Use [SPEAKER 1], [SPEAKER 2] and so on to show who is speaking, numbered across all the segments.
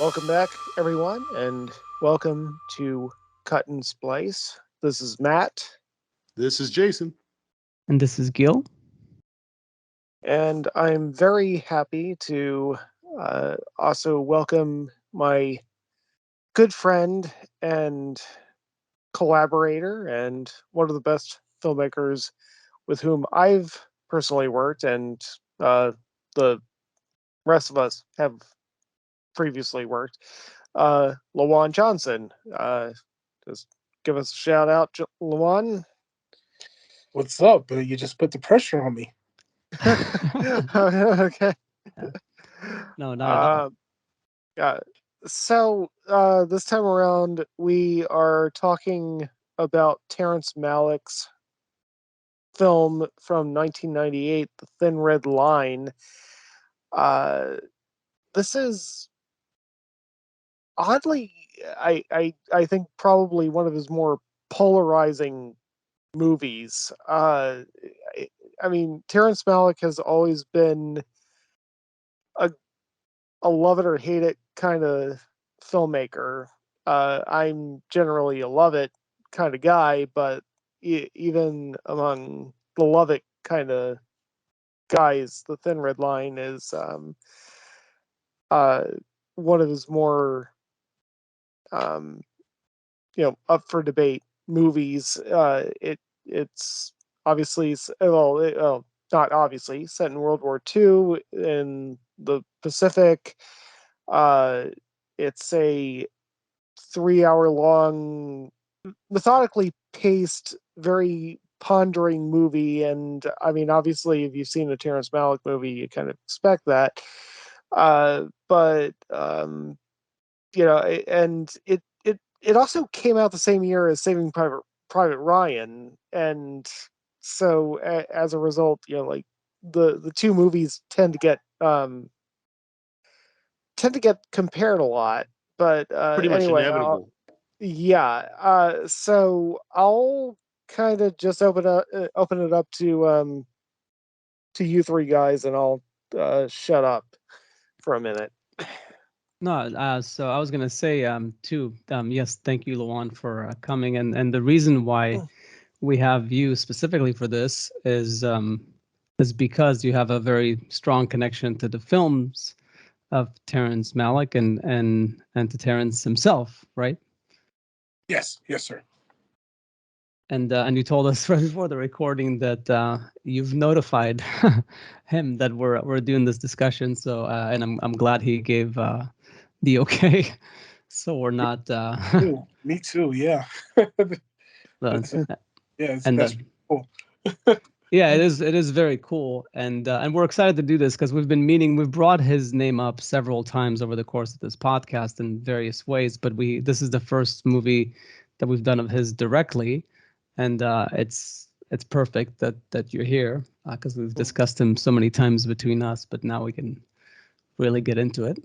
[SPEAKER 1] Welcome back, everyone, and welcome to Cut and Splice. This is Matt,
[SPEAKER 2] This is Jason.
[SPEAKER 3] And this is Gil.
[SPEAKER 1] and I'm very happy to also welcome my good friend and collaborator, and one of the best filmmakers with whom I've personally worked, and the rest of us have previously worked, LaJuan Johnson. Just give us a shout out, LaJuan.
[SPEAKER 4] What's up? You just put the pressure on me.
[SPEAKER 1] Okay.
[SPEAKER 3] Yeah. No, not at all.
[SPEAKER 1] Yeah. So this time around, we are talking about Terrence Malick's film from 1998, The Thin Red Line. This is oddly, I think probably one of his more polarizing movies. I mean, Terrence Malick has always been a love it or hate it kind of filmmaker. I'm generally a love it kind of guy, but even among the love it kind of guys, The Thin Red Line is uh, one of his more um, up for debate movies. It's obviously not obviously set in World War II in the Pacific. Uh, it's a 3 hour long, methodically paced, very pondering movie. And I mean, obviously, if you've seen a Terrence Malick movie, you kind of expect that. But and it also came out the same year as Saving Private Ryan, and so as a result, like the two movies tend to get compared a lot. But
[SPEAKER 2] Pretty much
[SPEAKER 1] anyway,
[SPEAKER 2] inevitable.
[SPEAKER 1] so I'll kind of just open it up to you three guys, and I'll shut up for a minute.
[SPEAKER 3] No, so I was gonna say too. Yes, thank you, Lawan, for coming. And the reason why we have you specifically for this is because you have a very strong connection to the films of Terrence Malick and to Terrence himself, right?
[SPEAKER 4] Yes, sir.
[SPEAKER 3] And you told us right before the recording that you've notified him that we're doing this discussion. So and I'm glad he gave the okay. So we're not.
[SPEAKER 4] Me too. Yeah. That's,
[SPEAKER 3] uh, and
[SPEAKER 4] that's cool.
[SPEAKER 3] yeah, it is very cool, and we're excited to do this because we've been meaning. We've brought his name up several times over the course of this podcast in various ways, but this is the first movie that we've done of his directly, and it's perfect that you're here because we've discussed him so many times between us, but now we can really get into it.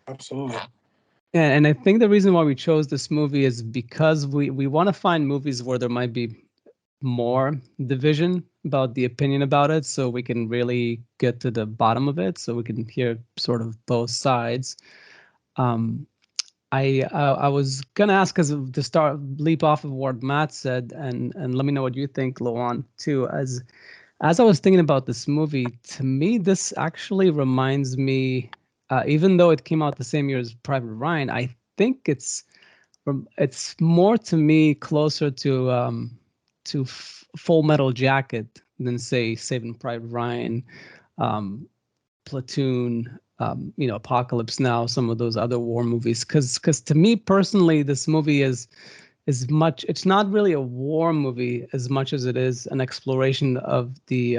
[SPEAKER 4] Absolutely.
[SPEAKER 3] And I think the reason why we chose this movie is because we want to find movies where there might be more division about the opinion about it, so we can really get to the bottom of it, so we can hear sort of both sides. Um, I was gonna ask because to start leap off of what Matt said, and let me know what you think, Lawan, too. As I was thinking about this movie, to me, this actually reminds me, even though it came out the same year as Private Ryan, I think it's more to me closer to Full Metal Jacket than say Saving Private Ryan, um, Platoon, Apocalypse Now, some of those other war movies. Because to me personally, this movie is much. It's not really a war movie as much as it is an exploration of the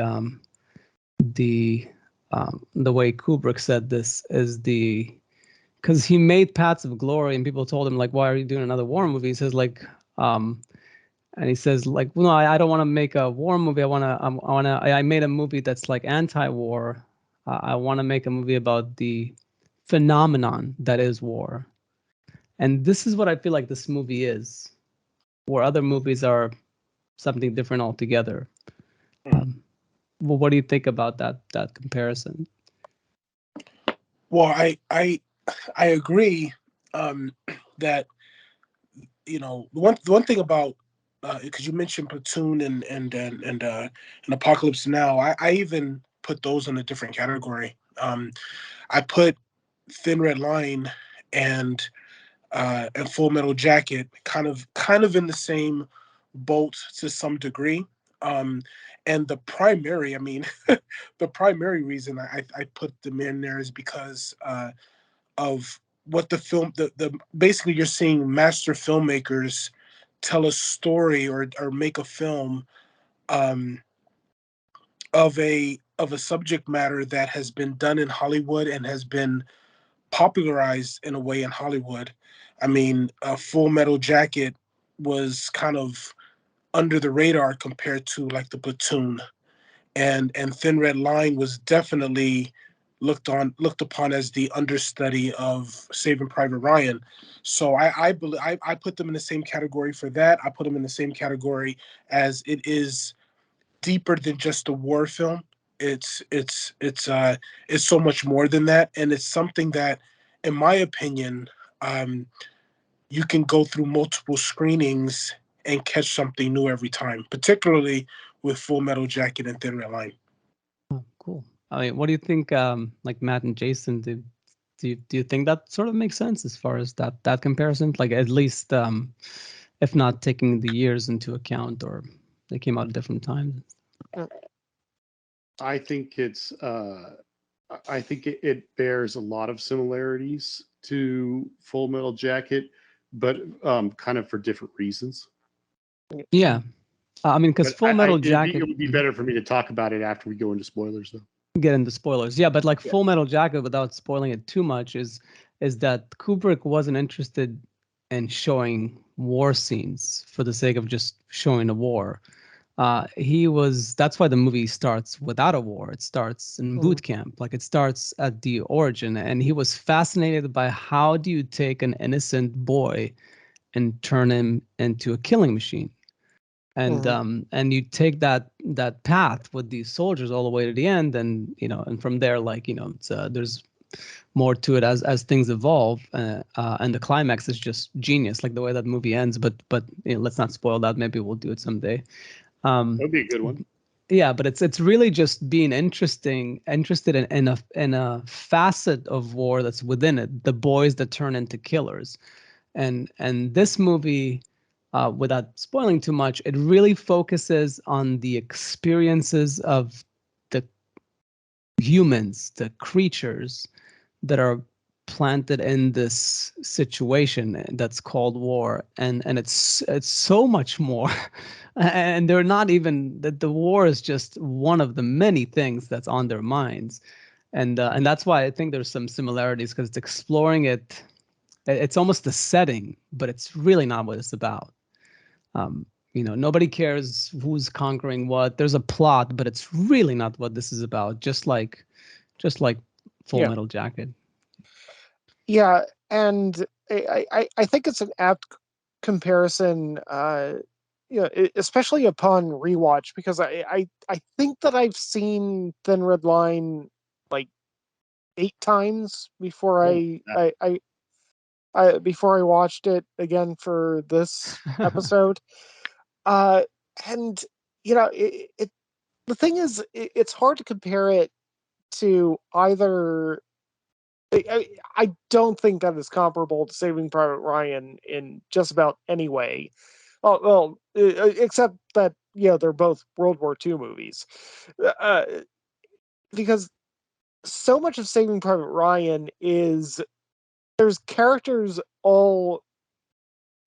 [SPEAKER 3] the way Kubrick said this is because he made Paths of Glory and people told him like, why are you doing another war movie? He says like, and he says like, well, no, I don't want to make a war movie. I made a movie that's like anti-war. I want to make a movie about the phenomenon that is war. And this is what I feel like this movie is, where other movies are something different altogether. Well, what do you think about that comparison?
[SPEAKER 4] Well, I agree that the one thing about because you mentioned Platoon and Apocalypse Now, I even put those in a different category. I put Thin Red Line and Full Metal Jacket kind of in the same boat to some degree. Um, and the primary, I mean, the primary reason I put them in there is because of what the film, the basically you're seeing master filmmakers tell a story or make a film um, of a subject matter that has been done in Hollywood and has been popularized in a way in Hollywood. I mean, Full Metal Jacket was kind of under the radar compared to like the Platoon, and Thin Red Line was definitely looked upon as the understudy of Saving Private Ryan. So I put them in the same category for that. I put them in the same category as it is deeper than just a war film. It's so much more than that, and it's something that, in my opinion, um, you can go through multiple screenings and catch something new every time, particularly with Full Metal Jacket and Thin Red Line.
[SPEAKER 3] Oh, cool. I mean, what do you think, like Matt and Jason, do you think that sort of makes sense as far as that comparison? Like at least, if not taking the years into account, or they came out at different times.
[SPEAKER 2] I think it bears a lot of similarities to Full Metal Jacket, but kind of for different reasons.
[SPEAKER 3] Yeah, I mean, because
[SPEAKER 2] But
[SPEAKER 3] Full Metal
[SPEAKER 2] it
[SPEAKER 3] Jacket.
[SPEAKER 2] would be better for me to talk about it after we go into spoilers, though.
[SPEAKER 3] Get into spoilers. Yeah, but like
[SPEAKER 2] Yeah.
[SPEAKER 3] Full Metal Jacket, without spoiling it too much, is that Kubrick wasn't interested in showing war scenes for the sake of just showing a war. That's why the movie starts without a war. It starts in boot camp, like it starts at the origin. And he was fascinated by how do you take an innocent boy and turn him into a killing machine. And you take that path with these soldiers all the way to the end, and from there, like, it's there's more to it as things evolve, and the climax is just genius, like the way that movie ends. But let's not spoil that. Maybe we'll do it someday.
[SPEAKER 2] That would be a good one.
[SPEAKER 3] Yeah, but it's really just being interested in a facet of war that's within it, the boys that turn into killers. And this movie, without spoiling too much, it really focuses on the experiences of the humans, the creatures that are planted in this situation that's called war, and it's so much more. And they're not even that the war is just one of the many things that's on their minds. And that's why I think there's some similarities, because it's exploring it. It's almost the setting, but it's really not what it's about. Nobody cares who's conquering what. There's a plot, but it's really not what this is about. Just like Full
[SPEAKER 1] Yeah.
[SPEAKER 3] Metal Jacket.
[SPEAKER 1] Yeah, and I think it's an apt comparison, especially upon rewatch, because I think that I've seen Thin Red Line like 8 times before
[SPEAKER 2] Oh,
[SPEAKER 1] before I watched it again for this episode. Uh, and the thing is, it's hard to compare it to either. I don't think that is comparable to Saving Private Ryan in just about any way. Oh, well, except that they're both World War II movies, uh, because so much of Saving Private Ryan is there's characters all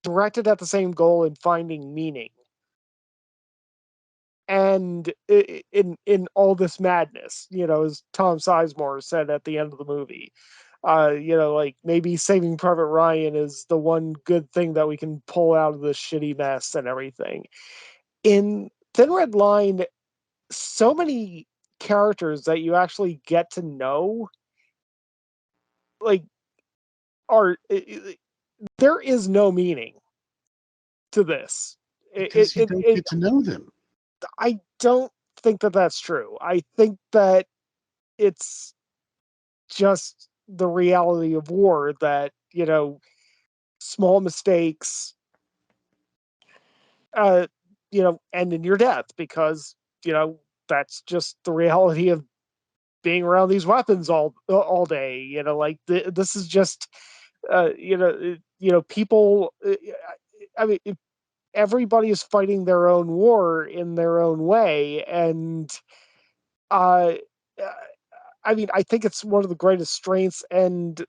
[SPEAKER 1] directed at the same goal in finding meaning, and in all this madness, as Tom Sizemore said at the end of the movie. Like maybe Saving Private Ryan is the one good thing that we can pull out of this shitty mess and everything. In Thin Red Line, so many characters that you actually get to know, like, there is no meaning to this.
[SPEAKER 2] because you don't get to know them.
[SPEAKER 1] I don't think that that's true. I think that it's just the reality of war, that, small mistakes, end in your death, because, that's just the reality of being around these weapons all day. Like, this is just, people. I mean, everybody is fighting their own war in their own way, and uh, I mean, I think it's one of the greatest strengths, and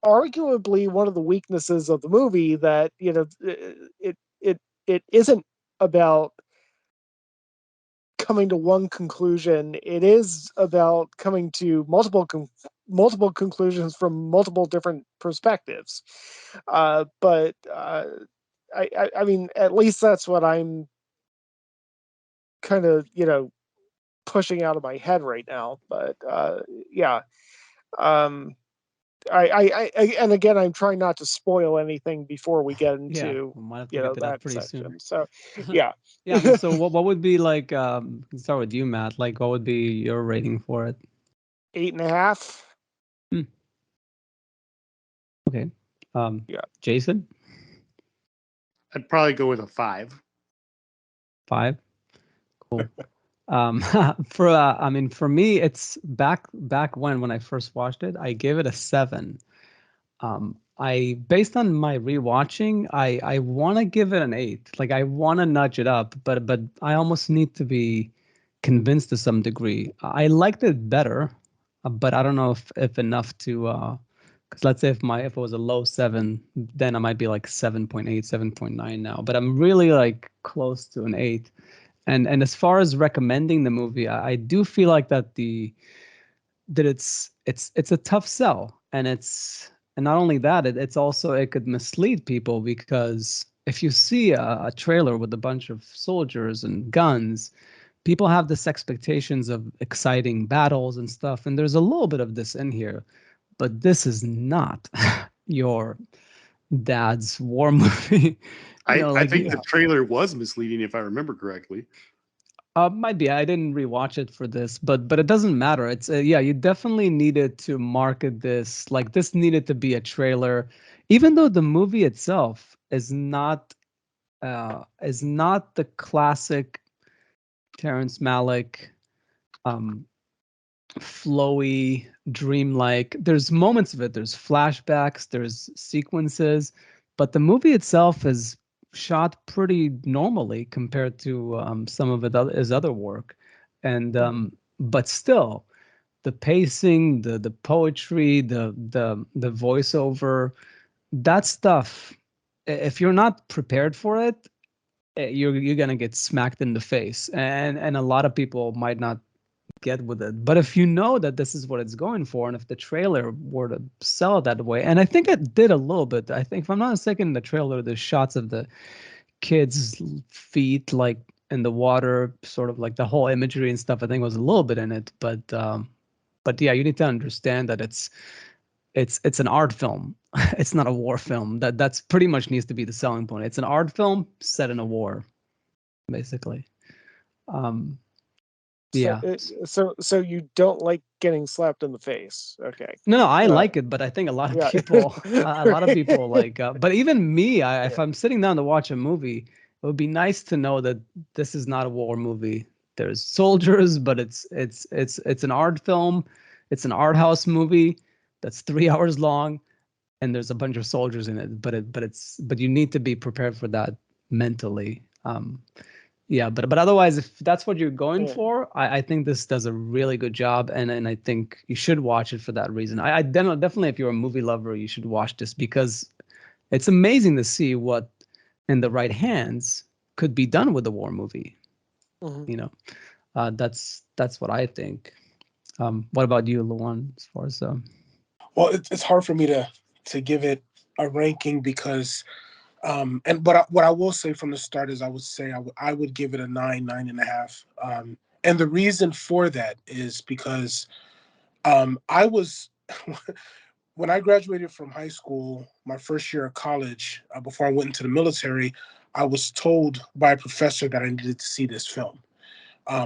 [SPEAKER 1] arguably one of the weaknesses of the movie, that it isn't about coming to one conclusion. It is about coming to multiple conclusions from multiple different perspectives. But I mean, at least that's what I'm kind of, pushing out of my head right now. But yeah. Um, and again, I'm trying not to spoil anything before we get
[SPEAKER 3] Yeah,
[SPEAKER 1] into,
[SPEAKER 3] we might have to get to that
[SPEAKER 1] that
[SPEAKER 3] pretty
[SPEAKER 1] section.
[SPEAKER 3] soon.
[SPEAKER 1] So yeah.
[SPEAKER 3] Yeah, I mean, so what would be like, let's start with you, Matt. Like, what would be your rating for it?
[SPEAKER 1] 8.5.
[SPEAKER 3] Okay.
[SPEAKER 1] Yeah.
[SPEAKER 3] Jason?
[SPEAKER 2] I'd probably go with a 5.
[SPEAKER 3] 5. Cool. I mean, for me, it's back when I first watched it, I gave it a 7. I, based on my rewatching, I want to give it an 8. Like, I want to nudge it up, but I almost need to be convinced to some degree. I liked it better, but I don't know if enough to, because let's say if it was a low 7, then I might be like 7.8, 7.9 now. But I'm really like close to an 8. And as far as recommending the movie, I do feel like that it's a tough sell, and not only that, it's also, it could mislead people, because if you see a trailer with a bunch of soldiers and guns, people have this expectations of exciting battles and stuff, and there's a little bit of this in here, but this is not your dad's war movie.
[SPEAKER 2] I
[SPEAKER 3] Like,
[SPEAKER 2] think the trailer was misleading, if I remember correctly.
[SPEAKER 3] might be. I didn't rewatch it for this, but it doesn't matter. It's yeah, you definitely needed to market this. Like, this needed to be a trailer, even though the movie itself is not the classic Terrence Malick, um, flowy, dreamlike. There's moments of it. There's flashbacks. There's sequences, but the movie itself is shot pretty normally compared to some of his other work, and but still, the pacing, the poetry, the voiceover, that stuff. If you're not prepared for it, you're gonna get smacked in the face, and a lot of people might not get with it. But if you know that this is what it's going for, and if the trailer were to sell it that way, and I think it did a little bit. I think, if I'm not mistaken, in the trailer, there's shots of the kids' feet like in the water, sort of like the whole imagery and stuff. I think was a little bit in it, but yeah, you need to understand that it's an art film. It's not a war film. That's pretty much needs to be the selling point. It's an art film set in a war, basically. Yeah.
[SPEAKER 1] So you don't like getting slapped in the face? Okay.
[SPEAKER 3] No, I like it, but I think a lot of
[SPEAKER 1] Yeah.
[SPEAKER 3] people, like, but even me, if
[SPEAKER 1] Yeah.
[SPEAKER 3] I'm sitting down to watch a movie, it would be nice to know that this is not a war movie. There's soldiers, but it's an art film. It's an art house movie that's 3 hours long, and there's a bunch of soldiers in it. But you need to be prepared for that mentally. Yeah, but otherwise, if that's what you're going
[SPEAKER 1] Yeah.
[SPEAKER 3] for, I think this does a really good job, and I think you should watch it for that reason. I definitely, if you're a movie lover, you should watch this, because it's amazing to see what, in the right hands, could be done with a war movie.
[SPEAKER 1] Mhm.
[SPEAKER 3] You know, that's what I think. What about you, LaJuan, as far as
[SPEAKER 4] Well, it's hard for me to give it a ranking because, but what I will say from the start is I would give it a 9.5. And the reason for that is because I was when I graduated from high school, my first year of college, before I went into the military, I was told by a professor that I needed to see this film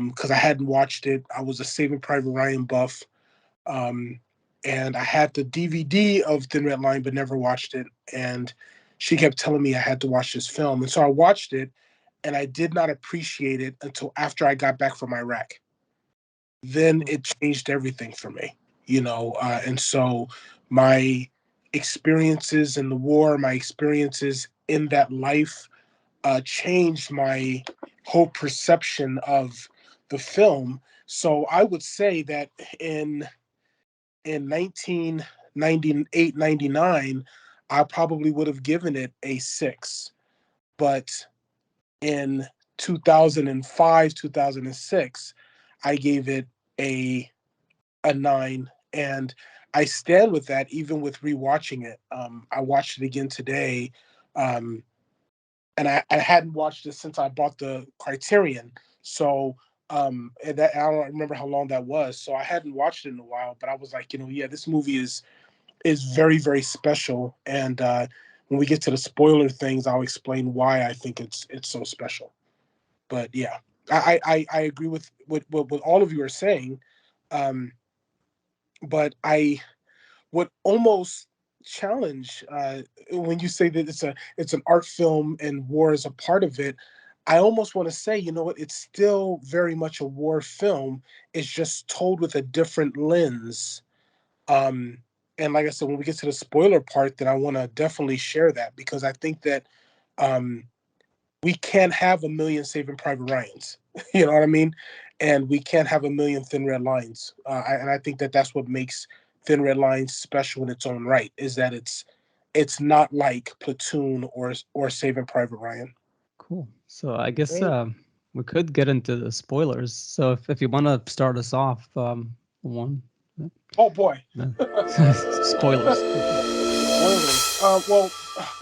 [SPEAKER 4] because I hadn't watched it. I was a Saving Private Ryan buff. And I had the DVD of Thin Red Line, but never watched it. And she kept telling me I had to watch this film, and so I watched it, and I did not appreciate it until after I got back from Iraq. Then it changed everything for me, and so my experiences in the war, my experiences in that life, changed my whole perception of the film. So I would say that in 1998, 99, I probably would have given it a 6. But in 2005, 2006, I gave it a a 9. And I stand with that even with rewatching it. I watched it again today. Um, and I hadn't watched it since I bought the Criterion. So and that I don't remember how long that was. So I hadn't watched it in a while, but I was like, yeah, this movie is very, very special. And when we get to the spoiler things, I'll explain why I think it's so special. But yeah, I agree with what all of you are saying. Um, but I would almost challenge when you say that it's an art film and war is a part of it. I almost want to say, you know what, it's still very much a war film. It's just told with a different lens. Um, and like I said, when we get to the spoiler part, then I want to definitely share that, because I think that um, we can't have a million Saving Private Ryans. You know what I mean? And we can't have a million Thin Red Lines. And I think that that's what makes Thin Red Lines special in its own right, is that it's not like Platoon or Saving Private Ryan.
[SPEAKER 3] Cool. So I guess
[SPEAKER 1] Great.
[SPEAKER 3] we could get into the spoilers. So if you want to start us off, one.
[SPEAKER 4] Oh boy.
[SPEAKER 3] Spoilers.
[SPEAKER 4] Well,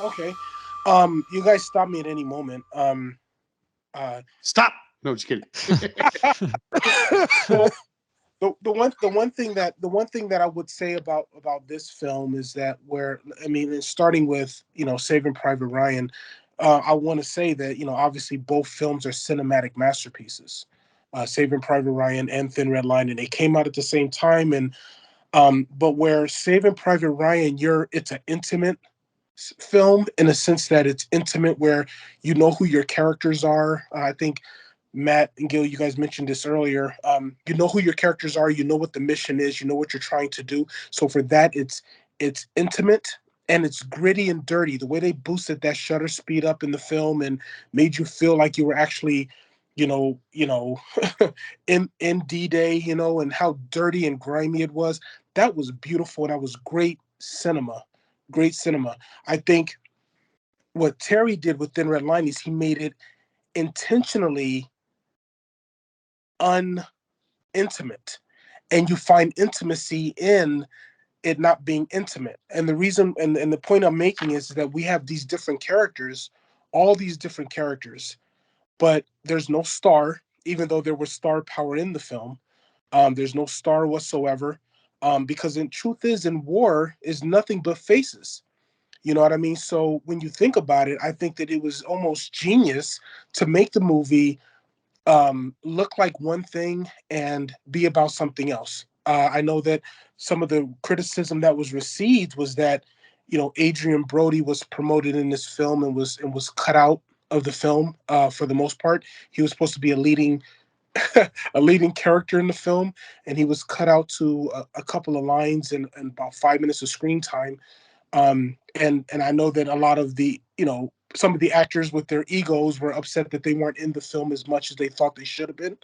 [SPEAKER 4] okay. You guys stop me at any moment.
[SPEAKER 2] Stop. No, just kidding.
[SPEAKER 4] Well, the one thing that I would say about this film is that, where I mean, starting with Saving Private Ryan, I want to say that obviously both films are cinematic masterpieces, Saving Private Ryan and Thin Red Line, and they came out at the same time. And but where Saving Private Ryan, it's an intimate film, in a sense that it's intimate, where you know who your characters are. I think Matt and Gil, you guys mentioned this earlier. You know who your characters are. You know what the mission is. You know what you're trying to do. So for that, it's intimate, and it's gritty and dirty. The way they boosted that shutter speed up in the film and made you feel like you were actually, in D-Day, and how dirty and grimy it was. That was beautiful. That was great cinema. Great cinema. I think what Terry did with Thin Red Line is he made it intentionally unintimate, and you find intimacy in it not being intimate. And the reason, and the point I'm making, is that we have these different characters, all these different characters, but there's no star, even though there was star power in the film. There's no star whatsoever, because in truth is, in war is nothing but faces. You know what I mean? So when you think about it, I think that it was almost genius to make the movie look like one thing and be about something else. I know that some of the criticism that was received was that, Adrian Brody was promoted in this film and was cut out of the film for the most part. He was supposed to be a leading a leading character in the film, and he was cut out to a couple of lines and about 5 minutes of screen time. And I know that a lot of the some of the actors with their egos were upset that they weren't in the film as much as they thought they should have been.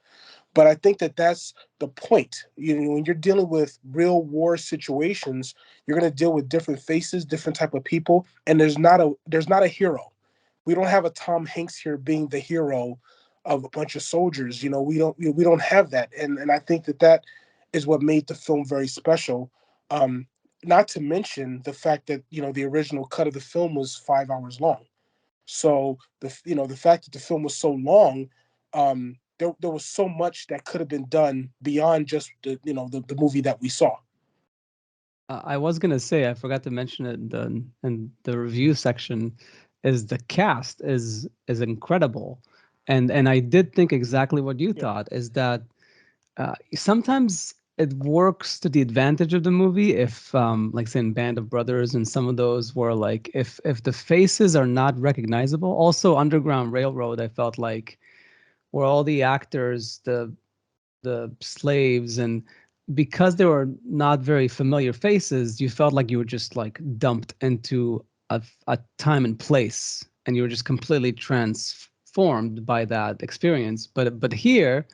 [SPEAKER 4] But I think that that's the point. When you're dealing with real war situations, you're going to deal with different faces, different type of people, and there's not a hero. We don't have a Tom Hanks here being the hero of a bunch of soldiers. We don't have that, and I think that is what made the film very special. Um, Not to mention the fact that the original cut of the film was 5 hours long. So the fact that the film was so long, there was so much that could have been done beyond just the movie that we saw.
[SPEAKER 3] I was gonna say, I forgot to mention it in the review section, is the cast is incredible, and I did think exactly what you
[SPEAKER 1] Yeah.
[SPEAKER 3] thought, is that sometimes it works to the advantage of the movie if like say in Band of Brothers and some of those where like if the faces are not recognizable. Also Underground Railroad, I felt like where all the actors, the slaves, and because they were not very familiar faces, you felt like you were just like dumped into a time and place and you were just completely transformed by that experience. But here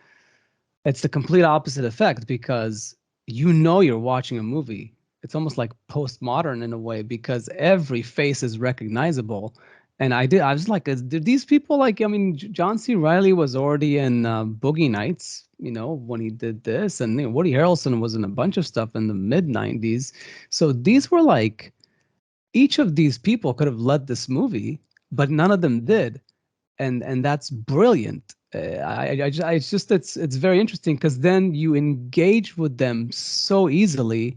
[SPEAKER 3] it's the complete opposite effect because you know you're watching a movie. It's almost like postmodern in a way because every face is recognizable. And I was like, did these people like, I mean, John C. Reilly was already in Boogie Nights, you know, when he did this. And you know, Woody Harrelson was in a bunch of stuff in the mid 90s. So these were like, each of these people could have led this movie, but none of them did, and that's brilliant. It's very interesting because then you engage with them so easily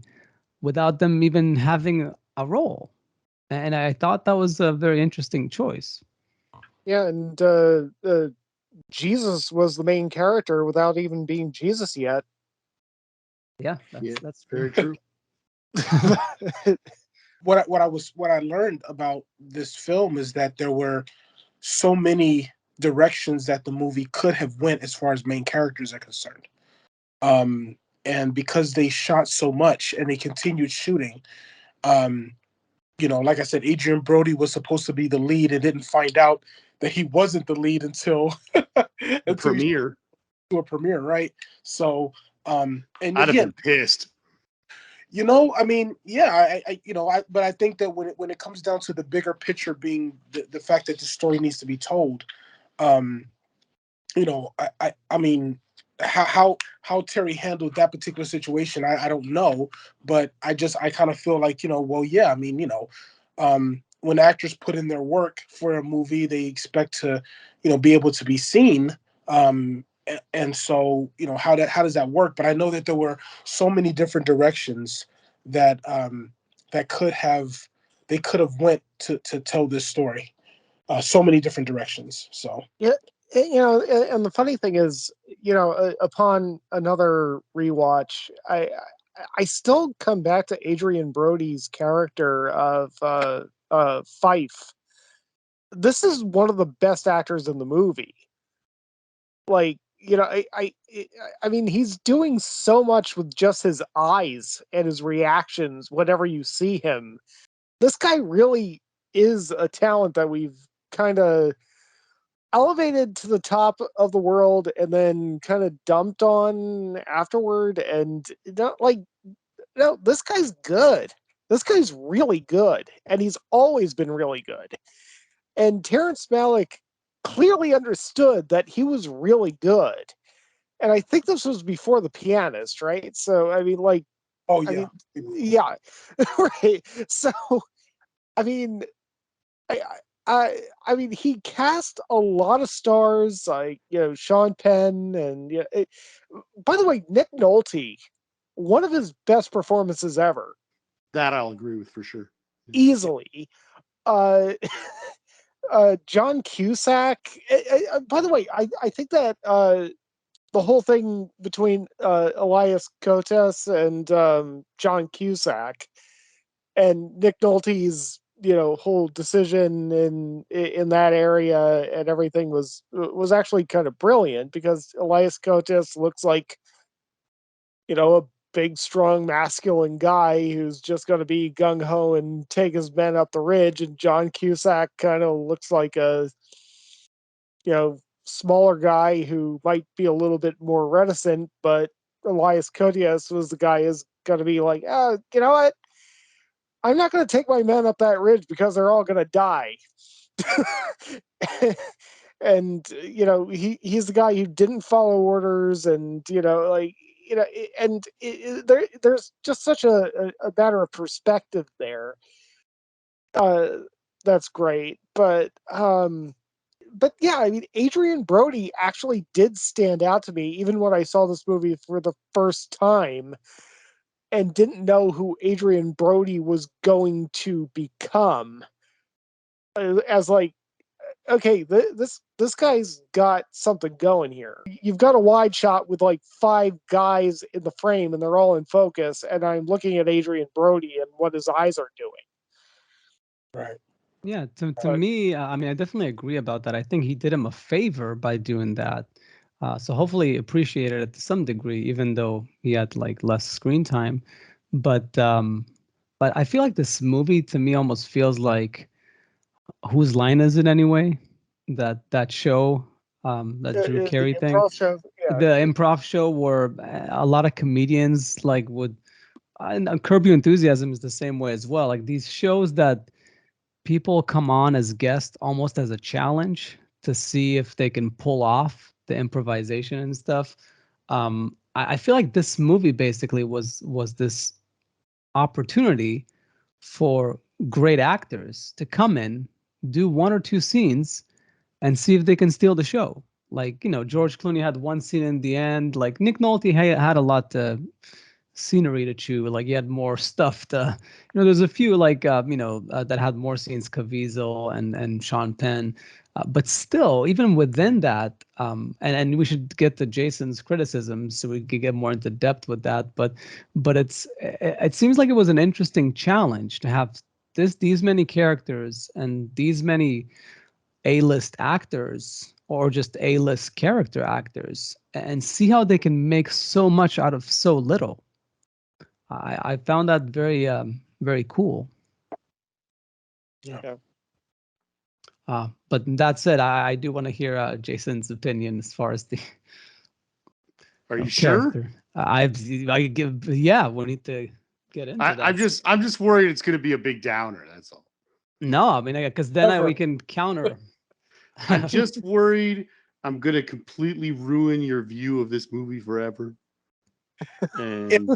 [SPEAKER 3] without them even having a role, and I thought that was a very interesting choice.
[SPEAKER 1] Yeah, and Jesus was the main character without even being Jesus yet.
[SPEAKER 3] Yeah,
[SPEAKER 2] Yeah,
[SPEAKER 3] that's
[SPEAKER 2] very true.
[SPEAKER 4] What I learned about this film is that there were so many directions that the movie could have went as far as main characters are concerned. Um, and because they shot so much and they continued shooting, um, you know, like I said, Adrian Brody was supposed to be the lead and didn't find out that he wasn't the lead until
[SPEAKER 2] The
[SPEAKER 4] until he
[SPEAKER 2] premiere,
[SPEAKER 4] to a premiere, right? So, and
[SPEAKER 2] I'd have
[SPEAKER 4] again,
[SPEAKER 2] been pissed.
[SPEAKER 4] you know, I mean, yeah, you know, but I think that when it comes down to the bigger picture being the fact that the story needs to be told, um, you know, I mean, how Terry handled that particular situation, I don't know, but I kind of feel like, you know, well, yeah, I mean, you know, when actors put in their work for a movie, they expect to, you know, be able to be seen. And so, you know, how does that work? But I know that there were so many different directions that that they could have went to tell this story. So many different directions. So
[SPEAKER 1] Yeah, you know, and the funny thing is, you know, upon another rewatch, I still come back to Adrian Brody's character of Fife. This is one of the best actors in the movie. Like, you know, I mean, he's doing so much with just his eyes and his reactions whenever you see him. This guy really is a talent that we've kind of elevated to the top of the world and then kind of dumped on afterward. And not like, no, this guy's good. This guy's really good, and he's always been really good. And Terrence Malick clearly understood that he was really good. And I think this was before The Pianist, right? So I mean, like,
[SPEAKER 4] oh
[SPEAKER 1] I
[SPEAKER 4] yeah.
[SPEAKER 1] mean, yeah, right. So I mean, I, I mean, he cast a lot of stars, like, you know, Sean Penn, and yeah. By the way, Nick Nolte, one of his best performances ever,
[SPEAKER 2] That I'll agree with for sure.
[SPEAKER 1] easily. Uh, John Cusack. By the way, I think that the whole thing between Elias Cotes and John Cusack and Nick Nolte's, you know, whole decision in that area and everything was actually kind of brilliant because Elias Cotes looks like, you know, a big, strong, masculine guy who's just going to be gung ho and take his men up the ridge, and John Cusack kind of looks like a, you know, smaller guy who might be a little bit more reticent, but Elias Cotes was the guy who's going to be like, oh, you know what? I'm not going to take my men up that ridge because they're all going to die. And you know, he's the guy who didn't follow orders, and you know, like, you know, and there's just such a matter of perspective there. Uh, that's great, but yeah, I mean, Adrian Brody actually did stand out to me even when I saw this movie for the first time and didn't know who Adrian Brody was going to become as like okay, this guy's got something going here. You've got a wide shot with like 5 guys in the frame, and they're all in focus. And I'm looking at Adrian Brody and what his eyes are doing.
[SPEAKER 4] Right.
[SPEAKER 3] Yeah, to
[SPEAKER 1] Right.
[SPEAKER 3] me, I mean, I definitely agree about that. I think he did him a favor by doing that. So hopefully appreciated it to some degree, even though he had like less screen time. But I feel like this movie to me almost feels like, whose line is it anyway? That show, that Drew
[SPEAKER 1] The
[SPEAKER 3] Carey thing,
[SPEAKER 1] improv show, yeah.
[SPEAKER 3] the improv show where a lot of comedians like would, and Curb Your Enthusiasm is the same way as well. Like these shows that people come on as guests almost as a challenge to see if they can pull off the improvisation and stuff. I feel like this movie basically was this opportunity for great actors to come in, do 1 or 2 scenes, and see if they can steal the show. Like, George Clooney had one scene in the end. Like Nick Nolte had a lot to scenery to chew. Like he had more stuff to, there's a few like that had more scenes, Caviezel and Sean Penn, but still, even within that, and we should get to Jason's criticisms so we could get more into depth with that. But it seems like it was an interesting challenge to have these many characters and these many A-list actors or just A-list character actors and see how they can make so much out of so little. I found that very cool.
[SPEAKER 4] Yeah.
[SPEAKER 3] But that said, I do want to hear Jason's opinion as far as the
[SPEAKER 2] Are you
[SPEAKER 3] character.
[SPEAKER 2] sure?
[SPEAKER 3] Yeah, we need to get into that.
[SPEAKER 2] I'm just worried it's going to be a big downer. That's all.
[SPEAKER 3] No, I mean, because then we can counter.
[SPEAKER 2] I'm just worried I'm going to completely ruin your view of this movie forever. And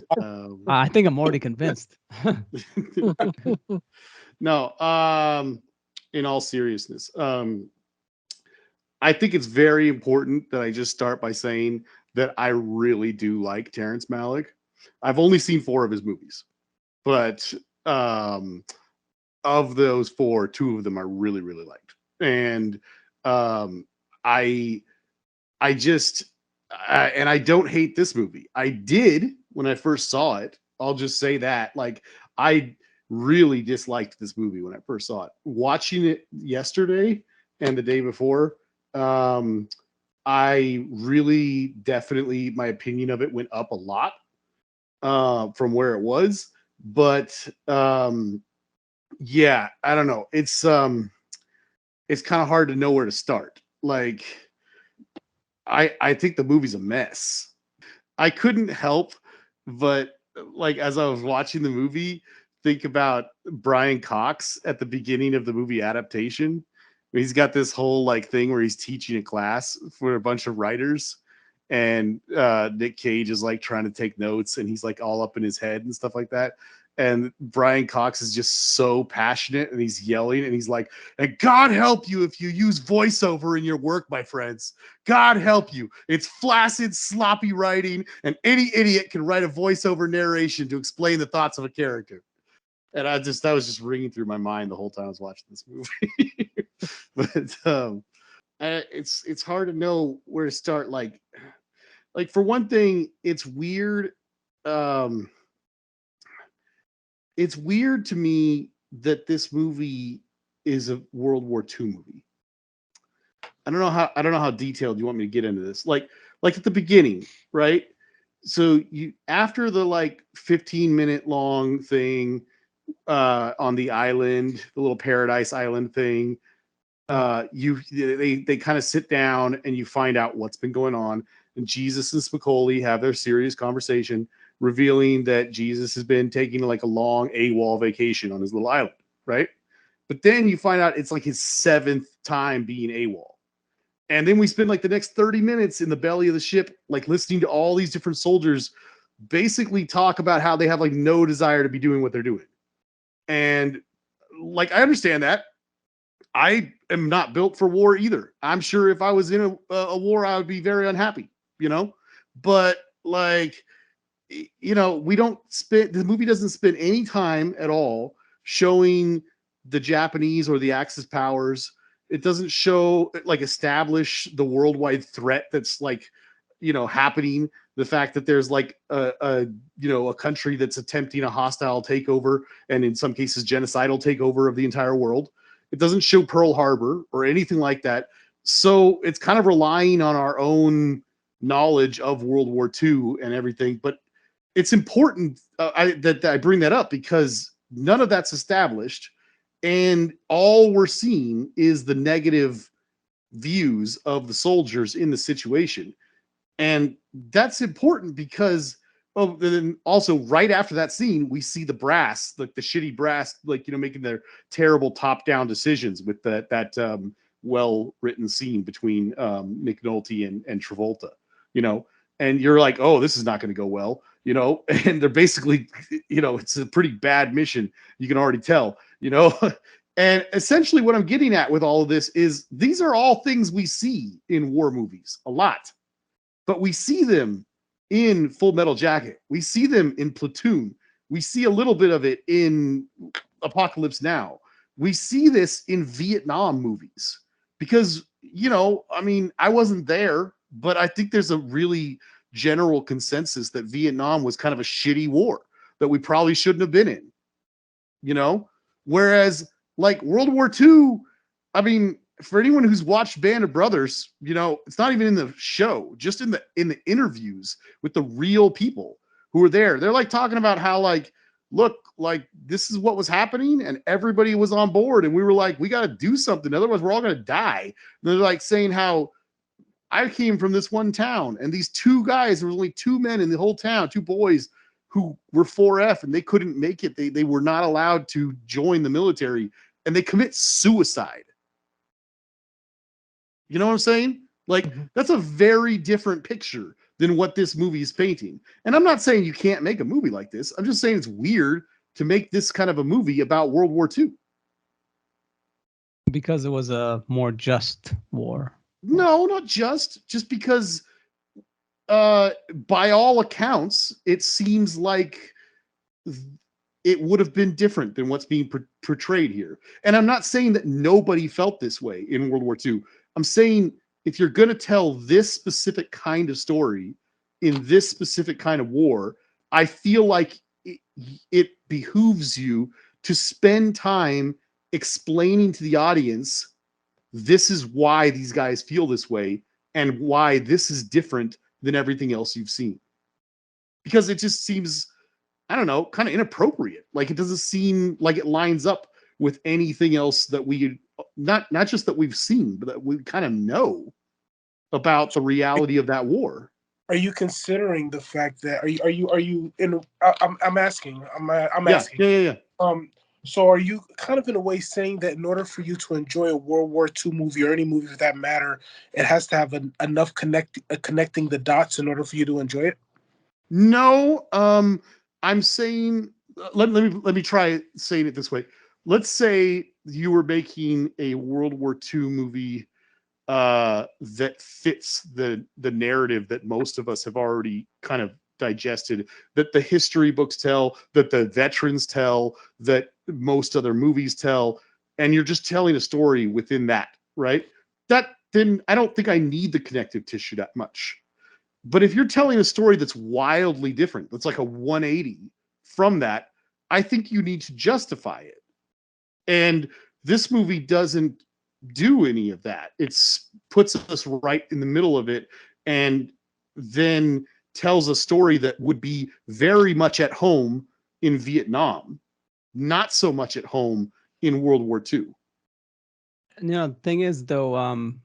[SPEAKER 3] I think I'm already convinced.
[SPEAKER 2] No, in all seriousness, I think it's very important that I just start by saying that I really do like Terrence Malick. I've only seen 4 of his movies, but of those 4, 2 of them I really, really liked. And I don't hate this movie. I did when I first saw it. I'll just say that. Like, I really disliked this movie when I first saw it. Watching it yesterday and the day before, I really definitely, my opinion of it went up a lot from where it was. But yeah, I don't know. It's kind of hard to know where to start. Like, I think the movie's a mess. I couldn't help but, like, as I was watching the movie, think about Brian Cox at the beginning of the movie adaptation. He's got this whole like thing where he's teaching a class for a bunch of writers, and Nick Cage is like trying to take notes, and he's like all up in his head and stuff like that. And Brian Cox is just so passionate, and he's yelling, and he's like, "And God help you if you use voiceover in your work, my friends. God help you. It's flaccid, sloppy writing, and any idiot can write a voiceover narration to explain the thoughts of a character." And that was just ringing through my mind the whole time I was watching this movie. But it's hard to know where to start. Like for one thing, it's weird. It's weird to me that this movie is a World War II movie. I don't know how detailed you want me to get into this. Like at the beginning, right? So you, after the like 15-minute long thing on the island, the little paradise island thing, they kind of sit down and you find out what's been going on. And Jesus and Spicoli have their serious conversation, revealing that Jesus has been taking like a long AWOL vacation on his little island, right? But then you find out it's like his 7th time being AWOL. And then we spend like the next 30 minutes in the belly of the ship, like listening to all these different soldiers basically talk about how they have like no desire to be doing what they're doing. And like, I understand that. I am not built for war either. I'm sure if I was in a war, I would be very unhappy, but like, the movie doesn't spend any time at all showing the Japanese or the Axis powers It doesn't show, like, establish the worldwide threat that's, like, happening. The fact that there's, like, a country that's attempting a hostile takeover, and in some cases genocidal takeover of the entire world. It doesn't show Pearl Harbor or anything like that. So it's kind of relying on our own knowledge of World War II and everything. But it's important that I bring that up, because none of that's established, and all we're seeing is the negative views of the soldiers in the situation. And that's important because, then also right after that scene, we see the brass, like the shitty brass, like, making their terrible top-down decisions with that well-written scene between McNulty and Travolta, and you're like, oh, this is not going to go well, and they're basically, it's a pretty bad mission. You can already tell, and essentially what I'm getting at with all of this is these are all things we see in war movies a lot. But we see them in Full Metal Jacket. We see them in Platoon. We see a little bit of it in Apocalypse Now. We see this in Vietnam movies because, I wasn't there, but I think there's a really general consensus that Vietnam was kind of a shitty war that we probably shouldn't have been in, whereas, like, World War II, for anyone who's watched Band of Brothers, it's not even in the show, just in the interviews with the real people who were there. They're, like, talking about how, like, look, like, this is what was happening and everybody was on board, and we were like, we got to do something, otherwise we're all going to die. And they're, like, saying how I came from this one town, and these two guys, there was only two men in the whole town, two boys who were 4F, and they couldn't make it. They were not allowed to join the military, and they commit suicide. You know what I'm saying? Like, that's a very different picture than what this movie is painting. And I'm not saying you can't make a movie like this. I'm just saying it's weird to make this kind of a movie about World War II.
[SPEAKER 3] Because it was a more just war.
[SPEAKER 2] No, not just because, by all accounts, it seems like it would have been different than what's being portrayed here. And I'm not saying that nobody felt this way in World War II. I'm saying if you're going to tell this specific kind of story in this specific kind of war, I feel like it behooves you to spend time explaining to the audience, this is why these guys feel this way and why this is different than everything else you've seen. Because it just seems, I don't know, kind of inappropriate. Like, it doesn't seem like it lines up with anything else that we, not just that we've seen, but that we kind of know about the reality of that war.
[SPEAKER 4] Are you considering the fact that are you in? I'm asking.
[SPEAKER 2] Yeah.
[SPEAKER 4] So are you kind of in a way saying that in order for you to enjoy a World War II movie or any movie for that matter, it has to have enough connecting the dots in order for you to enjoy it?
[SPEAKER 2] No, I'm saying, let me try saying it this way. Let's say you were making a World War II movie that fits the narrative that most of us have already kind of digested, that the history books tell, that the veterans tell, that most other movies tell, and you're just telling a story within that, right? Then I don't think I need the connective tissue that much. But if you're telling a story that's wildly different, that's like a 180 from that, I think you need to justify it. And this movie doesn't do any of that. It puts us right in the middle of it and then tells a story that would be very much at home in Vietnam, not so much at home in World War II.
[SPEAKER 3] The thing is, though, and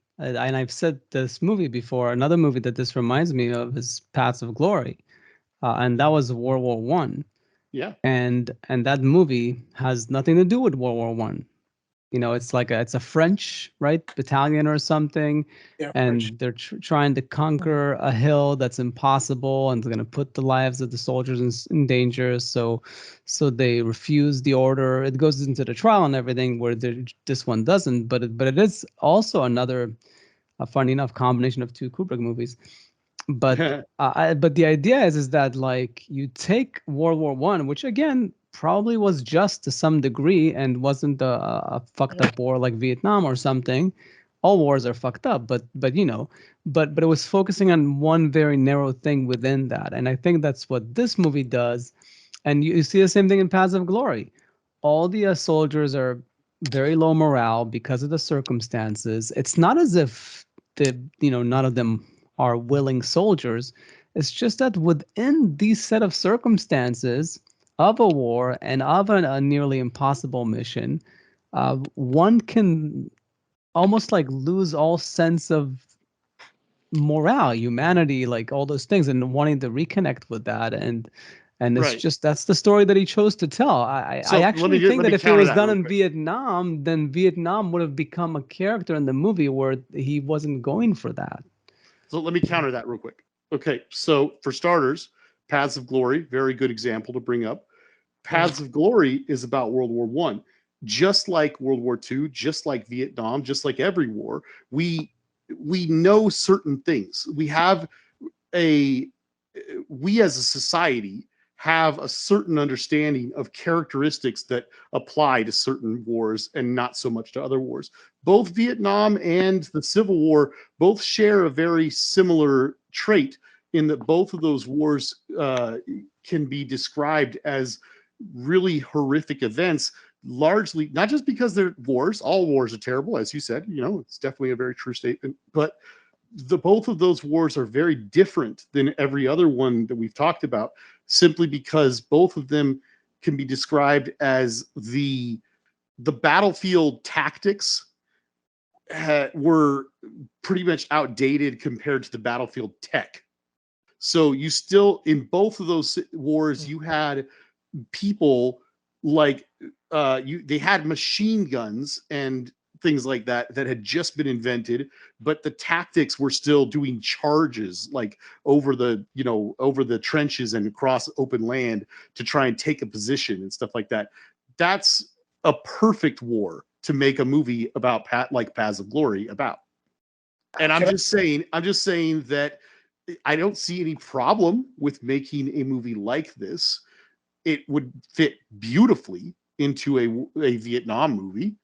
[SPEAKER 3] I've said this movie before, another movie that this reminds me of is Paths of Glory. And that was World War One.
[SPEAKER 2] Yeah.
[SPEAKER 3] And that movie has nothing to do with World War One. It's like it's a French, right, battalion or something, and
[SPEAKER 4] French.
[SPEAKER 3] they're trying to conquer a hill that's impossible, and they're going to put the lives of the soldiers in danger. So they refuse the order. It goes into the trial and everything, where this one doesn't. But it is also another, funny enough, combination of two Kubrick movies. But but the idea is that, like, you take World War One, which again probably was just to some degree and wasn't a fucked up war like Vietnam or something. All wars are fucked up, but it was focusing on one very narrow thing within that, and I think that's what this movie does. And you see the same thing in Paths of Glory. All the soldiers are very low morale because of the circumstances. It's not as if none of them are willing soldiers. It's just that within these set of circumstances of a war and of a nearly impossible mission, one can almost like lose all sense of morale, humanity, like all those things, and wanting to reconnect with that. And it's
[SPEAKER 2] Right.
[SPEAKER 3] just that's the story that he chose to tell. I actually think that if it was done in Vietnam, then Vietnam would have become a character in the movie where he wasn't going for that.
[SPEAKER 2] So let me counter that real quick. Okay, so for starters, Paths of Glory, very good example to bring up. Paths of Glory is about World War One. Just like World War II, just like Vietnam, just like every war, we know certain things. We as a society have a certain understanding of characteristics that apply to certain wars and not so much to other wars. Both Vietnam and the Civil War both share a very similar trait in that both of those wars can be described as really horrific events, largely not just because they're wars. All wars are terrible, as you said. It's definitely a very true statement, but both of those wars are very different than every other one that we've talked about, simply because both of them can be described as the battlefield tactics were pretty much outdated compared to the battlefield tech. So you still, in both of those wars, you had people like they had machine guns and things like that had just been invented, but the tactics were still doing charges like over the trenches and across open land to try and take a position and stuff like that. That's a perfect war to make a movie about Paths of Glory about. And I'm just saying that I don't see any problem with making a movie like this. It would fit beautifully into a Vietnam movie.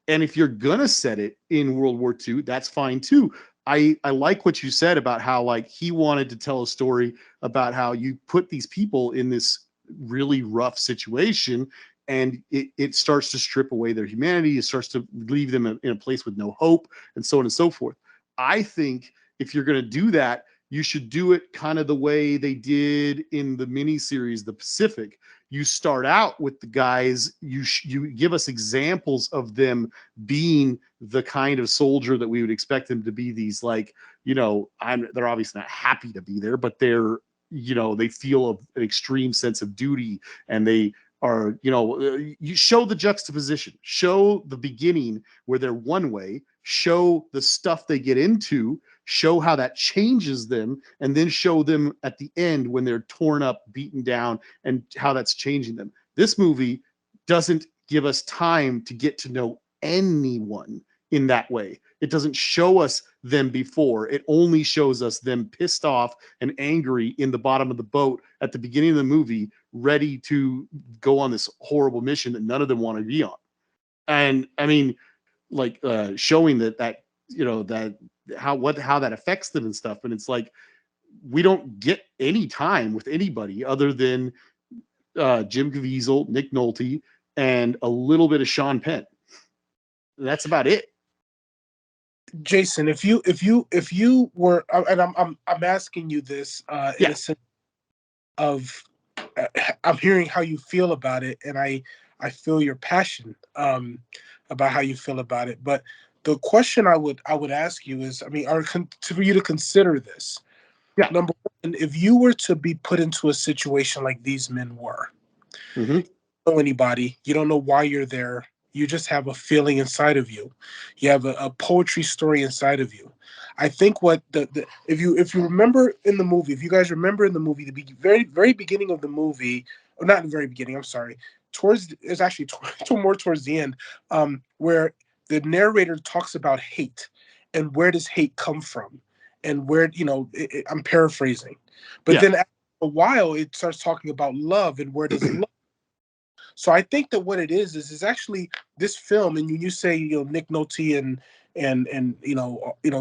[SPEAKER 2] And if you're gonna set it in World War II, that's fine too. I like what you said about how like he wanted to tell a story about how you put these people in this really rough situation, and it starts to strip away their humanity. It starts to leave them in a place with no hope, and so on and so forth. I think if you're going to do that, you should do it kind of the way they did in the miniseries The Pacific. You start out with the guys, you give us examples of them being the kind of soldier that we would expect them to be. These like, they're obviously not happy to be there, but they're, they feel an extreme sense of duty, and they are, you show the juxtaposition, show the beginning where they're one way, show the stuff they get into, show how that changes them, and then show them at the end when they're torn up, beaten down, and how that's changing them. This movie doesn't give us time to get to know anyone in that way. It doesn't show us them before. It only shows us them pissed off and angry in the bottom of the boat at the beginning of the movie, ready to go on this horrible mission that none of them want to be on. And I mean, like showing that how that affects them and stuff. And it's like, we don't get any time with anybody other than Jim Caviezel, Nick Nolte, and a little bit of Sean Penn. That's about it.
[SPEAKER 4] Jason, if you were, and I'm asking you this in a sense of, I'm hearing how you feel about it, and I feel your passion about how you feel about it. But the question I would ask you is, I mean, for you to consider this.
[SPEAKER 2] Yeah.
[SPEAKER 4] Number one, if you were to be put into a situation like these men were, you don't know anybody, you don't know why you're there. You just have a feeling inside of you. You have a poetry story inside of you. I think what if you remember in the movie, if you guys remember in the movie, the very very beginning of the movie, or not in the very beginning, I'm sorry, it's actually more towards the end, where the narrator talks about hate and where does hate come from, and where I'm paraphrasing, but then after a while it starts talking about love and where does love. So I think that what it is actually this film, and you say, Nick Nolte and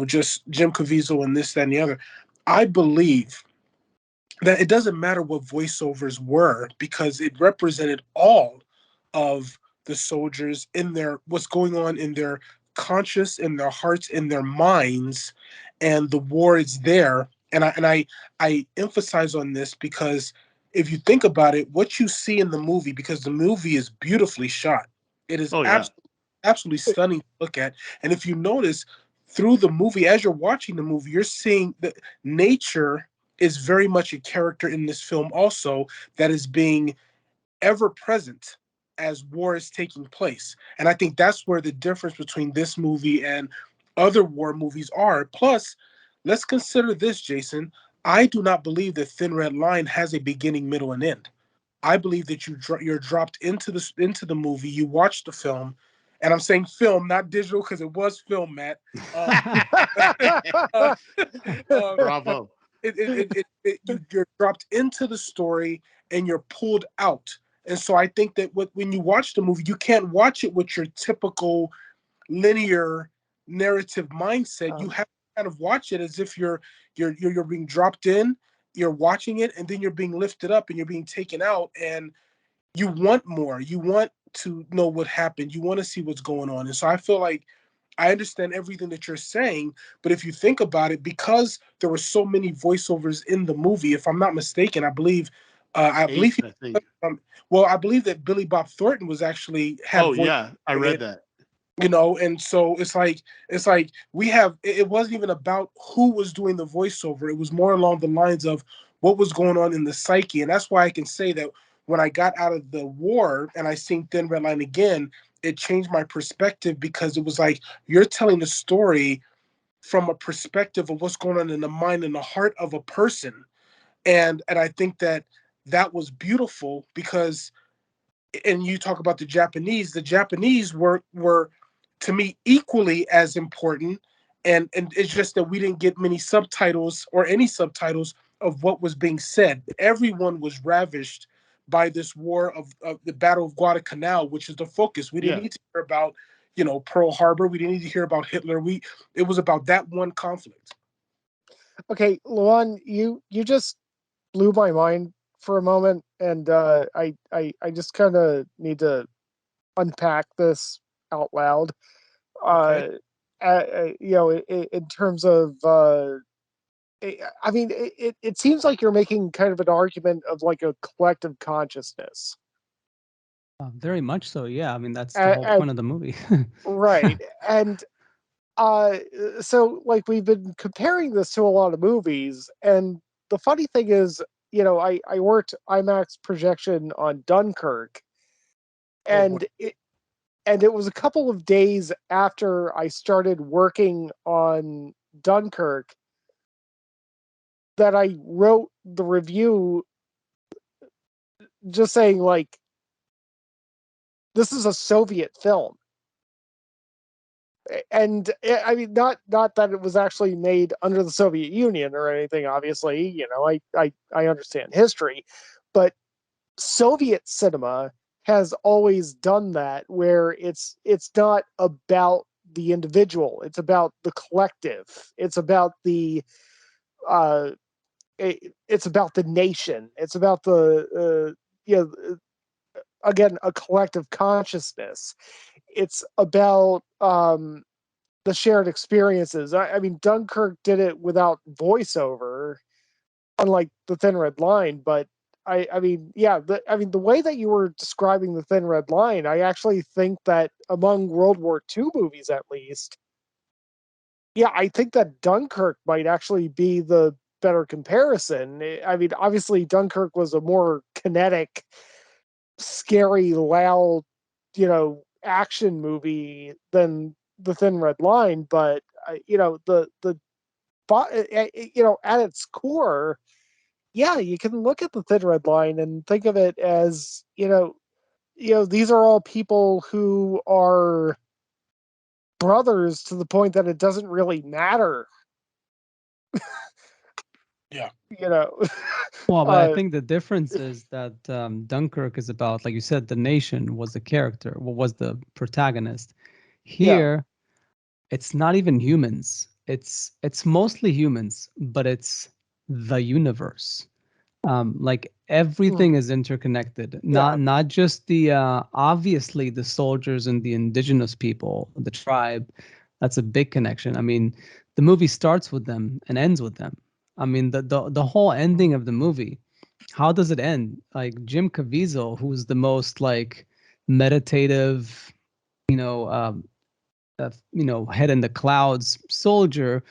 [SPEAKER 4] just Jim Caviezel and this, that, and the other. I believe that it doesn't matter what voiceovers were, because it represented all of the soldiers in their what's going on in their conscious, in their hearts, in their minds, and the war is there. And I emphasize on this because if you think about it, what you see in the movie, because the movie is beautifully shot, it is
[SPEAKER 2] Oh yeah.
[SPEAKER 4] absolutely stunning to look at. And if you notice through the movie, as you're watching the movie, you're seeing that nature is very much a character in this film also, that is being ever present as war is taking place. And I think that's where the difference between this movie and other war movies are. Plus, let's consider this, Jason. I do not believe that Thin Red Line has a beginning, middle, and end. I believe that you're dropped into the movie. You watch the film, and I'm saying film, not digital, because it was film, Matt. Uh, uh,
[SPEAKER 2] Bravo.
[SPEAKER 4] you're dropped into the story and you're pulled out. And so I think that when you watch the movie, you can't watch it with your typical linear narrative mindset. You have to kind of watch it as if you're being dropped in, you're watching it, and then you're being lifted up and you're being taken out, and you want more. You want to know what happened. You want to see what's going on. And so I feel like I understand everything that you're saying, but if you think about it, because there were so many voiceovers in the movie, if I'm not mistaken, I believe
[SPEAKER 2] 8, I think.
[SPEAKER 4] I believe that Billy Bob Thornton was actually had
[SPEAKER 2] Oh
[SPEAKER 4] voice
[SPEAKER 2] yeah, I
[SPEAKER 4] in
[SPEAKER 2] read
[SPEAKER 4] it,
[SPEAKER 2] that.
[SPEAKER 4] and so it's like we have it wasn't even about who was doing the voiceover. It was more along the lines of what was going on in the psyche. And that's why I can say that when I got out of the war and I seen Thin Red Line again, it changed my perspective, because it was like you're telling the story from a perspective of what's going on in the mind and the heart of a person. And I think that that was beautiful, because, and you talk about the Japanese were to me equally as important. And it's just that we didn't get many subtitles or any subtitles of what was being said. Everyone was ravished by this war of the Battle of Guadalcanal, which is the focus. We didn't
[SPEAKER 2] Yeah.
[SPEAKER 4] need to hear about, Pearl Harbor. We didn't need to hear about Hitler. It was about that one conflict.
[SPEAKER 1] Okay, Luan, you just blew my mind for a moment, and I just kind of need to unpack this out loud.
[SPEAKER 4] Okay.
[SPEAKER 1] Uh, in terms of, I mean, it seems like you're making kind of an argument of like a collective consciousness.
[SPEAKER 3] Very much so. Yeah. I mean, that's the whole
[SPEAKER 1] And
[SPEAKER 3] point of the movie.
[SPEAKER 1] right, and uh, so like we've been comparing this to a lot of movies, and the funny thing is, I worked IMAX projection on Dunkirk,
[SPEAKER 4] Oh boy.
[SPEAKER 1] and it was a couple of days after I started working on Dunkirk that I wrote the review, just saying like, this is a Soviet film. And I mean, not that it was actually made under the Soviet Union or anything. Obviously, I understand history, but Soviet cinema has always done that, where it's not about the individual; it's about the collective. It's about uh, it's about the nation. It's about again, a collective consciousness. It's about the shared experiences. I mean, Dunkirk did it without voiceover, unlike the Thin Red Line. But I mean, yeah, the way that you were describing the Thin Red Line, I actually think that among World War II movies, at least, yeah, I think that Dunkirk might actually be the better comparison. I mean, obviously, Dunkirk was a more kinetic, scary, loud, action movie than the Thin Red Line, but at its core, yeah, you can look at the Thin Red Line and think of it as, these are all people who are brothers to the point that it doesn't really matter.
[SPEAKER 4] Yeah.
[SPEAKER 1] You know,
[SPEAKER 3] Well, but I
[SPEAKER 1] uh,
[SPEAKER 3] think the difference is that Dunkirk is about, like you said, the nation was the character, was the protagonist.
[SPEAKER 1] yeah,
[SPEAKER 3] Here, it's not even humans. It's mostly humans, but it's the universe. Like
[SPEAKER 1] mm,
[SPEAKER 3] everything is interconnected.
[SPEAKER 1] yeah,
[SPEAKER 3] Not just the obviously the soldiers and the indigenous people, the tribe. That's a big connection. I mean, the movie starts with them and ends with them. I mean, the whole ending of the movie. How does it end? Like Jim Caviezel, who's the most like meditative, you know, head in the clouds soldier.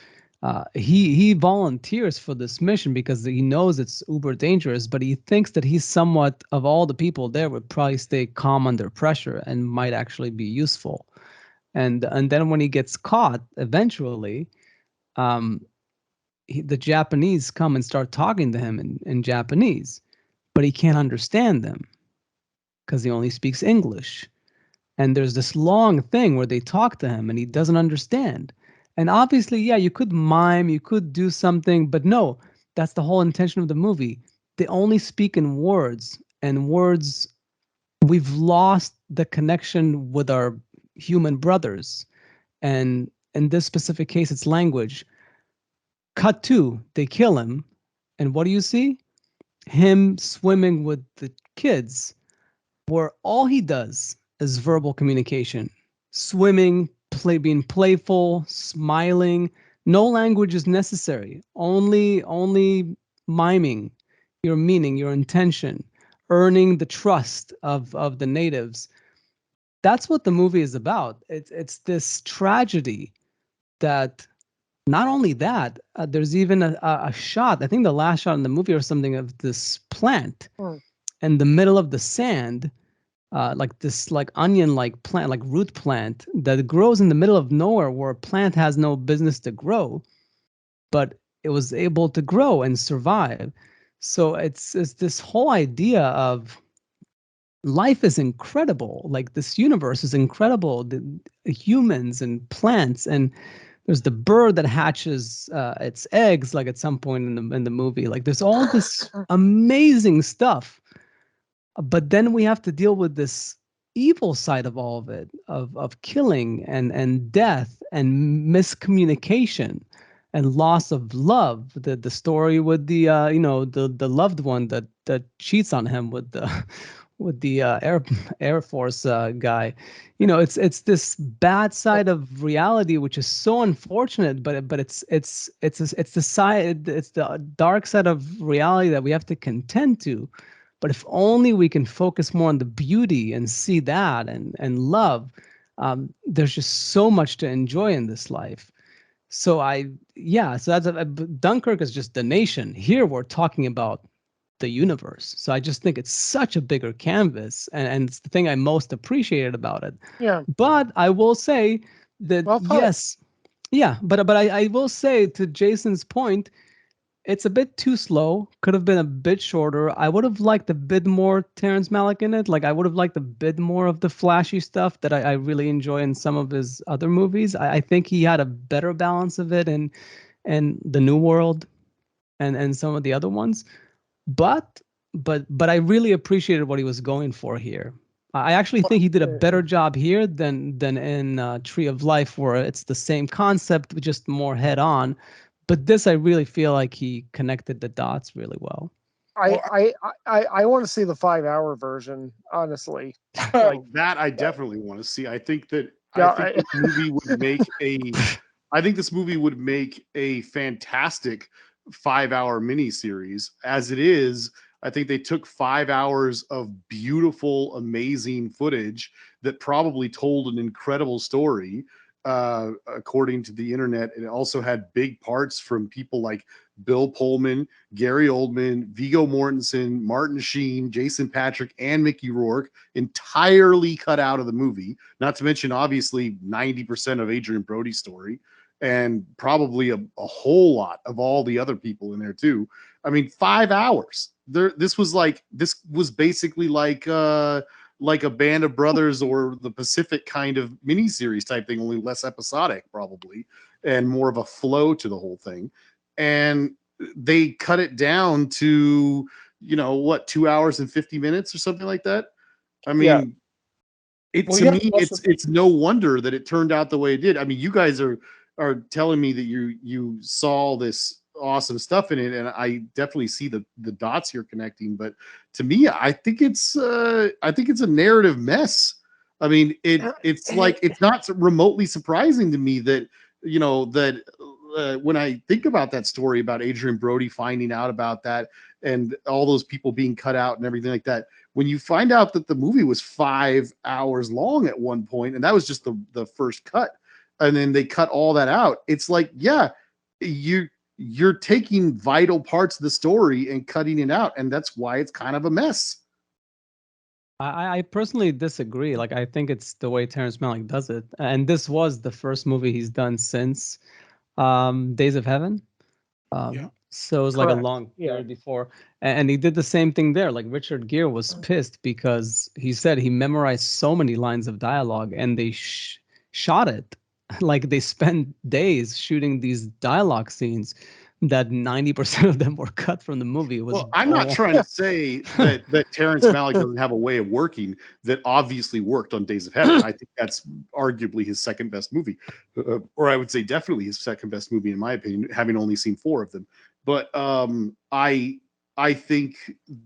[SPEAKER 3] He volunteers for this mission because he knows it's uber dangerous, but he thinks that he's somewhat of all the people there would probably stay calm under pressure and might actually be useful. And then when he gets caught, eventually, um, the Japanese come and start talking to him in Japanese, but he can't understand them because he only speaks English. And there's this long thing where they talk to him and he doesn't understand. And obviously, yeah, you could mime, you could do something, but no, that's the whole intention of the movie. They only speak in words, and words, we've lost the connection with our human brothers. And in this specific case, it's language. Cut two, they kill him. And what do you see? Him swimming with the kids, where all he does is verbal communication, swimming, being playful, smiling. No language is necessary. Only miming your meaning, your intention, earning the trust of the natives. That's what the movie is about. It's this tragedy that not only that, there's even a shot. I think the last shot in the movie or something of this plant
[SPEAKER 1] mm,
[SPEAKER 3] in the middle of the sand, like this like onion like plant, like root plant that grows in the middle of nowhere where a plant has no business to grow, but it was able to grow and survive. So it's this whole idea of life is incredible. Like this universe is incredible. The humans and plants, and there's the bird that hatches its eggs like at some point in the movie. Like there's all this amazing stuff, but then we have to deal with this evil side of all of it, of killing and death and miscommunication and loss of love. The story with the the loved one that cheats on him with the with the air force guy. It's this bad side of reality, which is so unfortunate, but it's the side, it's the dark side of reality that we have to contend to. But if only we can focus more on the beauty and see that and love, there's just so much to enjoy in this life. So so that's Dunkirk is just the nation. Here we're talking about the universe. So I just think it's such a bigger canvas, and it's the thing I most appreciated about it.
[SPEAKER 1] yeah.
[SPEAKER 3] But I will say that
[SPEAKER 1] Well put.
[SPEAKER 3] yes, yeah, but I will say to Jason's point, it's a bit too slow. Could have been a bit shorter. I would have liked a bit more Terrence Malick in it. Like I would have liked a bit more of the flashy stuff that I really enjoy in some of his other movies. I think he had a better balance of it and the New World and some of the other ones. But but I really appreciated what he was going for here. I actually think he did a better job here than in Tree of Life, where it's the same concept, just more head on. But this, I really feel like he connected the dots really well.
[SPEAKER 1] I
[SPEAKER 4] Well,
[SPEAKER 1] I want to see the 5 hour version, honestly. Like,
[SPEAKER 2] Oh, that I definitely want to see.
[SPEAKER 1] yeah,
[SPEAKER 2] I think this movie would make a I think this movie would make a fantastic 5 hour miniseries. As it is, I think they took 5 hours of beautiful, amazing footage that probably told an incredible story. According to the internet, it also had big parts from people like Bill Pullman, Gary Oldman, Viggo Mortensen, Martin Sheen, Jason Patrick, and Mickey Rourke entirely cut out of the movie. Not to mention, obviously, 90% of Adrian Brody's story and probably a whole lot of all the other people in there too. I mean, 5 hours. This was basically like a Band of Brothers or the Pacific kind of miniseries type thing, only less episodic probably, and more of a flow to the whole thing. And they cut it down to, you know, what, 2 hours and 50 minutes or something like that. I mean,
[SPEAKER 1] Yeah.
[SPEAKER 2] to me, it's no wonder that it turned out the way it did. I mean, you guys are telling me that you saw this awesome stuff in it, and I definitely see the dots you're connecting. But to me, I think it's a narrative mess. I mean, it's like, it's not remotely surprising to me that, you know, that when I think about that story about Adrian Brody finding out about that and all those people being cut out and everything like that, when you find out that the movie was 5 hours long at one point, and that was just the first cut, and then they cut all that out, it's like, yeah, you're taking vital parts of the story and cutting it out, and that's why it's kind of a mess.
[SPEAKER 3] I personally disagree. Like, I think it's the way Terrence Malick does it, and this was the first movie he's done since Days of Heaven.
[SPEAKER 4] Yeah.
[SPEAKER 3] So it was like a
[SPEAKER 1] Correct.
[SPEAKER 3] long
[SPEAKER 1] Yeah.
[SPEAKER 3] period before, and he did the same thing there. Like, Richard Gere was pissed because he said he memorized so many lines of dialogue, and they shot it like they spent days shooting these dialogue scenes that 90% of them were cut from the movie. It was
[SPEAKER 2] Well, I'm not trying to say that Terrence Malick doesn't have a way of working that obviously worked on Days of Heaven. I think that's arguably his second best movie, or I would say definitely his second best movie in my opinion, having only seen 4 of them. But I think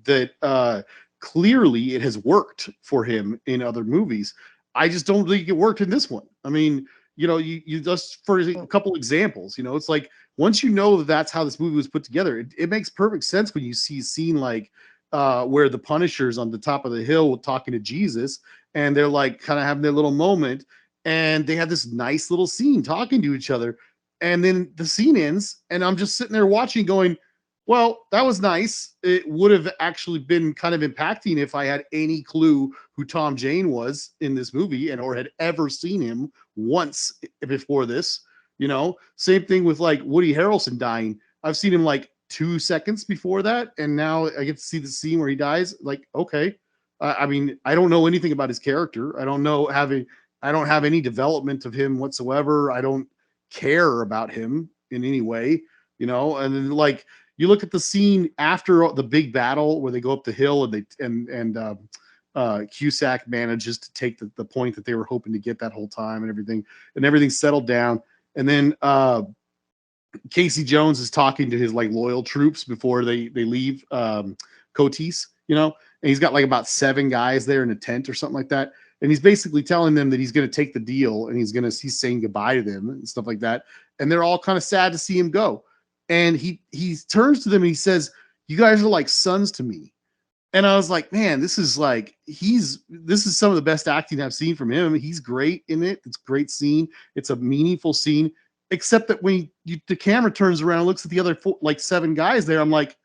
[SPEAKER 2] that clearly it has worked for him in other movies. I just don't think it worked in this one. I mean, you know, you just, for a couple examples, you know, it's like, once you know that that's how this movie was put together, it makes perfect sense when you see a scene like where the Punisher's on the top of the hill talking to Jesus, and they're like kind of having their little moment, and they have this nice little scene talking to each other, and then the scene ends, and I'm just sitting there watching, going, well, that was nice. It would have actually been kind of impacting if I had any clue who Tom Jane was in this movie, and or had ever seen him once before this. You know, same thing with like Woody Harrelson dying. I've seen him like 2 seconds before that, and now I get to see the scene where he dies. Like, okay, I mean, I don't know anything about his character. I don't have any development of him whatsoever. I don't care about him in any way, you know. And then like, you look at the scene after the big battle where they go up the hill, and Cusack manages to take the point that they were hoping to get that whole time, and everything's settled down. And then Casey Jones is talking to his like loyal troops before they leave Cotis, you know, and he's got like about 7 guys there in a tent or something like that. And he's basically telling them that he's going to take the deal, and he's saying goodbye to them and stuff like that. And they're all kind of sad to see him go. And he turns to them and he says, "You guys are like sons to me." And I was like, man, this is some of the best acting I've seen from him. He's great in it. It's a great scene. It's a meaningful scene, except that when the camera turns around and looks at the other 7 guys there, I'm like,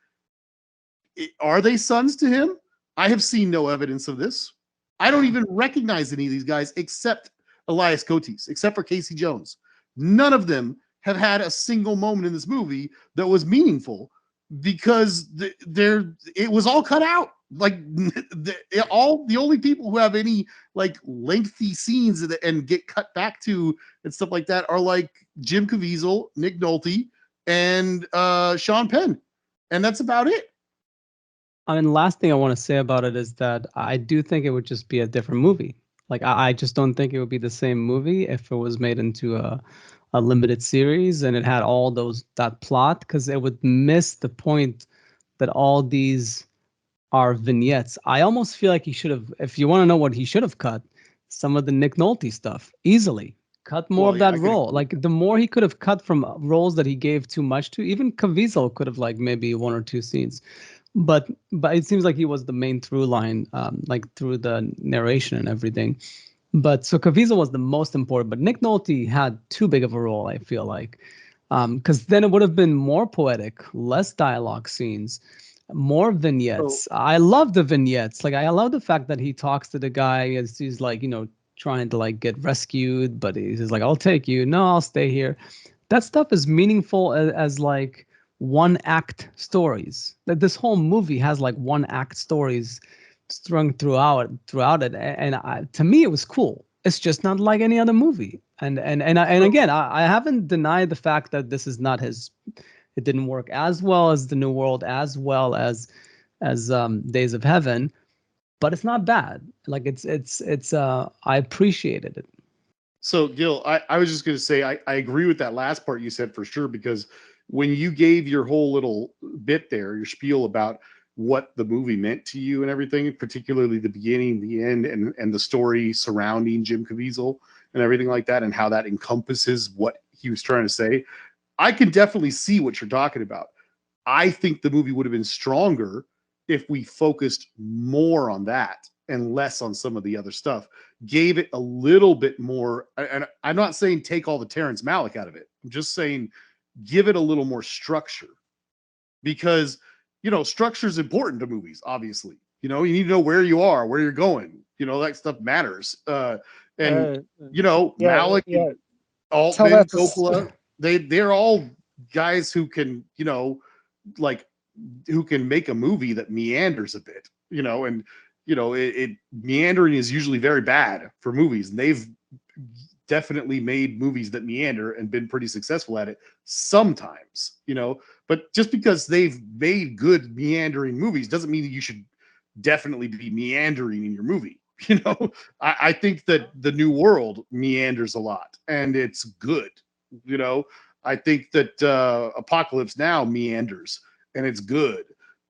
[SPEAKER 2] are they sons to him? I have seen no evidence of this. I don't even recognize any of these guys except Elias Cotis, except for Casey Jones. None of them have had a single moment in this movie that was meaningful, because it was all cut out. Like the only people who have any like lengthy scenes and get cut back to and stuff like that are like Jim Caviezel, Nick Nolte, and Sean Penn, and that's about it.
[SPEAKER 3] I mean, last thing I want to say about it is that I do think it would just be a different movie. Like, I just don't think it would be the same movie if it was made into a limited series and it had all that plot, because it would miss the point that all these are vignettes. I almost feel like he should have, if you want to know what he should have cut, some of the Nick Nolte stuff easily. Cut more of that role. Like, the more he could have cut from roles that he gave too much to, even Caviezel could have like maybe 1 or 2 scenes. But it seems like he was the main through line, like through the narration and everything. But so Caviezel was the most important, but Nick Nolte had too big of a role, I feel like, because then it would have been more poetic, less dialogue scenes, more vignettes. I love the vignettes. Like, I love the fact that he talks to the guy as he's like, you know, trying to like get rescued, but he's like, "I'll take you. No, I'll stay here." That stuff is meaningful as like 1-act stories. That this whole movie has like 1-act stories strung throughout it, and to me it was cool. It's just not like any other movie. And again, I haven't denied the fact that this is not his It didn't work as well as the New World, as well as Days of Heaven, but it's not bad. Like it's I appreciated it.
[SPEAKER 2] So, Gil, I was just going to say, I agree with that last part you said for sure, because when you gave your whole little bit there, your spiel about what the movie meant to you and everything, particularly the beginning, the end, and the story surrounding Jim Caviezel and everything like that, and how that encompasses what he was trying to say, I can definitely see what you're talking about. I think the movie would have been stronger if we focused more on that and less on some of the other stuff. Gave it a little bit more, and I'm not saying take all the Terrence Malick out of it. I'm just saying give it a little more structure, because structure is important to movies. Obviously, you need to know where you are, where you're going. That stuff matters. And Malick,
[SPEAKER 1] yeah. Tell
[SPEAKER 2] Altman,
[SPEAKER 1] that to
[SPEAKER 2] Coppola, they're all guys who can like who can make a movie that meanders a bit, and it meandering is usually very bad for movies, and they've definitely made movies that meander and been pretty successful at it sometimes, but just because they've made good meandering movies doesn't mean that you should definitely be meandering in your movie. I think that the New World meanders a lot and it's good. I think that Apocalypse Now meanders and it's good.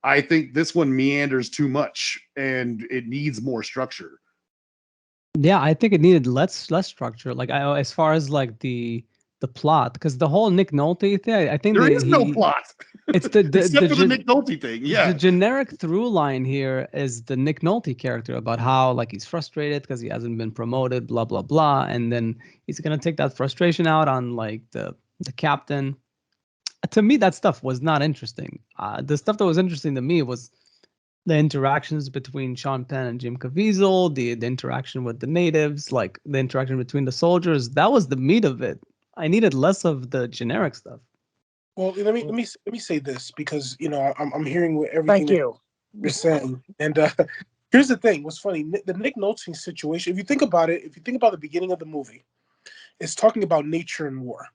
[SPEAKER 2] I think this one meanders too much and it needs more structure.
[SPEAKER 3] Yeah, I think it needed less structure. Like as far as like the plot, because the whole Nick Nolte thing, I think
[SPEAKER 2] there is no plot.
[SPEAKER 3] It's the
[SPEAKER 2] except for the Nick Nolte thing. Yeah,
[SPEAKER 3] the generic through line here is the Nick Nolte character about how like he's frustrated because he hasn't been promoted, blah blah blah, and then he's gonna take that frustration out on like the captain. To me, that stuff was not interesting. The stuff that was interesting to me was the interactions between Sean Penn and Jim Caviezel, the interaction with the natives, like the interaction between the soldiers. That was the meat of it. I needed less of the generic stuff.
[SPEAKER 4] Well, let me say this, because I'm hearing what everything
[SPEAKER 1] Thank you.
[SPEAKER 4] you're saying, and here's the thing. What's funny? The Nick Nolte situation. If you think about it, if you think about the beginning of the movie, it's talking about nature and war.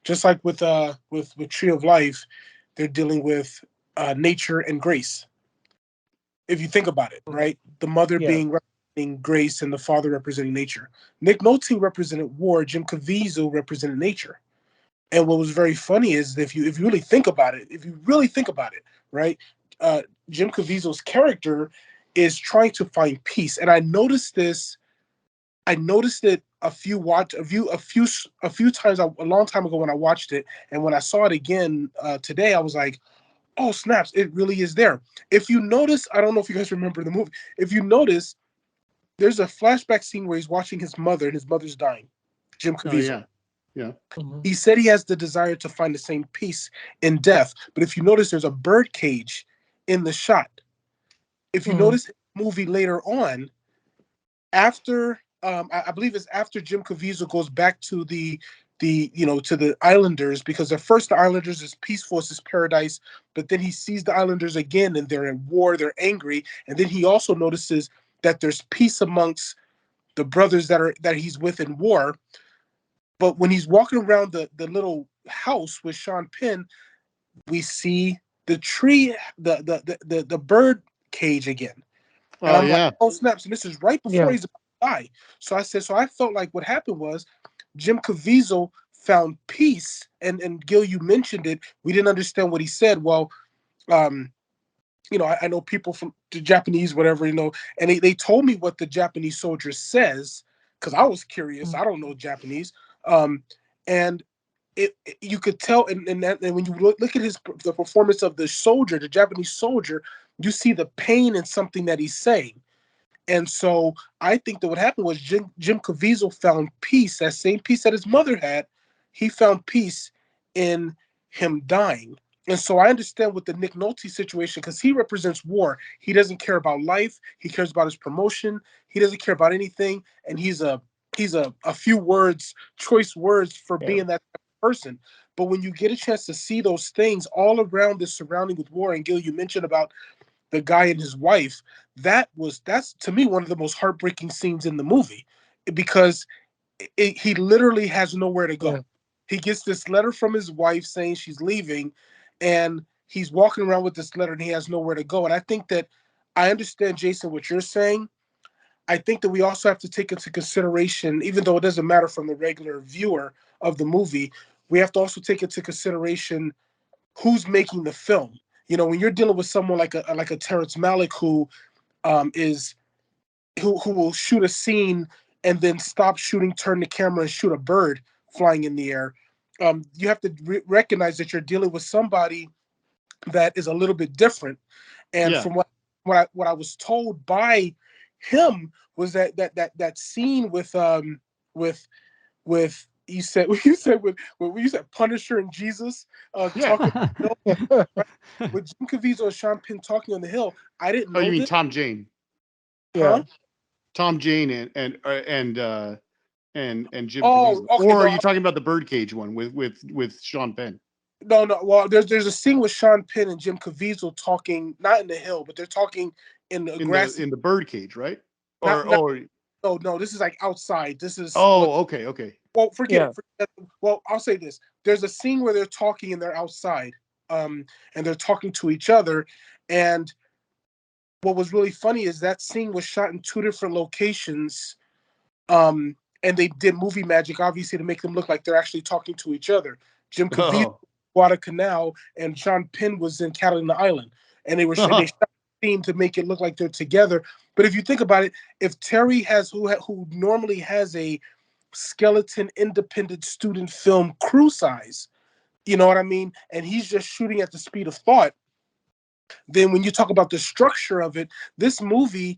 [SPEAKER 4] Just like with Tree of Life, they're dealing with nature and grace. If you think about it, right? The mother being representing grace and the father representing nature. Nick Nolte represented war. Jim Caviezel represented nature. And what was very funny is if you really think about it, right? Jim Caviezel's character is trying to find peace, and I noticed this. I noticed it a few times a long time ago when I watched it, and when I saw it again today, I was like, "Oh snaps! It really is there." If you notice, I don't know if you guys remember the movie. If you notice, there's a flashback scene where he's watching his mother, and his mother's dying. Jim Caviezel.
[SPEAKER 2] Oh, yeah.
[SPEAKER 4] He said he has the desire to find the same peace in death. But if you notice, there's a bird cage in the shot. If you notice the movie later on, after I believe it's after Jim Caviezel goes back to the to the Islanders, because at first the Islanders is peaceful, it's this paradise, but then he sees the Islanders again and they're in war, they're angry, and then he also notices that there's peace amongst the brothers that he's with in war. But when he's walking around the little house with Sean Penn, we see the tree, the bird cage again. And I'm like, oh snaps! And this is right before he's about to die. So I felt like what happened was Jim Caviezel found peace, and Gil, you mentioned it. We didn't understand what he said. Well, I know people from the Japanese, whatever, and they told me what the Japanese soldier says, because I was curious. I don't know Japanese. And you could tell, and when you look at the performance of the soldier, the Japanese soldier, you see the pain in something that he's saying. And so I think that what happened was Jim Caviezel found peace, that same peace that his mother had. He found peace in him dying. And so I understand with the Nick Nolte situation, because he represents war. He doesn't care about life. He cares about his promotion. He doesn't care about anything. And he's a few words, choice words for being that person. But when you get a chance to see those things all around this surrounding with war, and Gil, you mentioned about the guy and his wife, that's to me one of the most heartbreaking scenes in the movie, because he literally has nowhere to go. He gets this letter from his wife saying she's leaving, and he's walking around with this letter and he has nowhere to go. And I think that I understand, Jason, what you're saying. I think that we also have to take into consideration, even though it doesn't matter from the regular viewer of the movie, we have to also take into consideration who's making the film. You know, when you're dealing with someone like a Terrence Malick who is who will shoot a scene and then stop shooting, turn the camera, and shoot a bird flying in the air. You have to recognize that you're dealing with somebody that is a little bit different. And
[SPEAKER 2] Yeah.
[SPEAKER 4] from what I was told by him was that scene with you said with you said Punisher and Jesus
[SPEAKER 2] Yeah.
[SPEAKER 4] talking with Jim Caviezel and Sean Penn talking on the hill. I didn't
[SPEAKER 2] Oh,
[SPEAKER 4] know
[SPEAKER 2] you mean
[SPEAKER 4] this,
[SPEAKER 2] Tom Jane?
[SPEAKER 1] Yeah.
[SPEAKER 4] huh?
[SPEAKER 2] Tom Jane and Jim
[SPEAKER 4] Oh,
[SPEAKER 2] Caviezel,
[SPEAKER 4] okay,
[SPEAKER 2] or are
[SPEAKER 4] no,
[SPEAKER 2] you talking about the Birdcage one with Sean Penn?
[SPEAKER 4] no. Well, there's a scene with Sean Penn and Jim Caviezel talking, not in the hill, but they're talking in the grassy.
[SPEAKER 2] In the Birdcage, right?
[SPEAKER 4] Not,
[SPEAKER 2] Or
[SPEAKER 4] not.
[SPEAKER 2] or
[SPEAKER 4] No. This is like outside. This is what.
[SPEAKER 2] oh, okay.
[SPEAKER 4] Well, forget
[SPEAKER 1] Yeah.
[SPEAKER 4] it. Well, I'll say this. There's a scene where they're talking and they're outside, and they're talking to each other. And what was really funny is that scene was shot in two different locations, and they did movie magic, obviously, to make them look like they're actually talking to each other. Jim Caviezel,
[SPEAKER 2] Oh,
[SPEAKER 4] Guadalcanal, and Sean Penn was in Catalina Island, and they shot the scene to make it look like they're together. But if you think about it, if Terry who normally has a skeleton independent student film crew size, you know what I mean, and he's just shooting at the speed of thought, then when you talk about the structure of it, this movie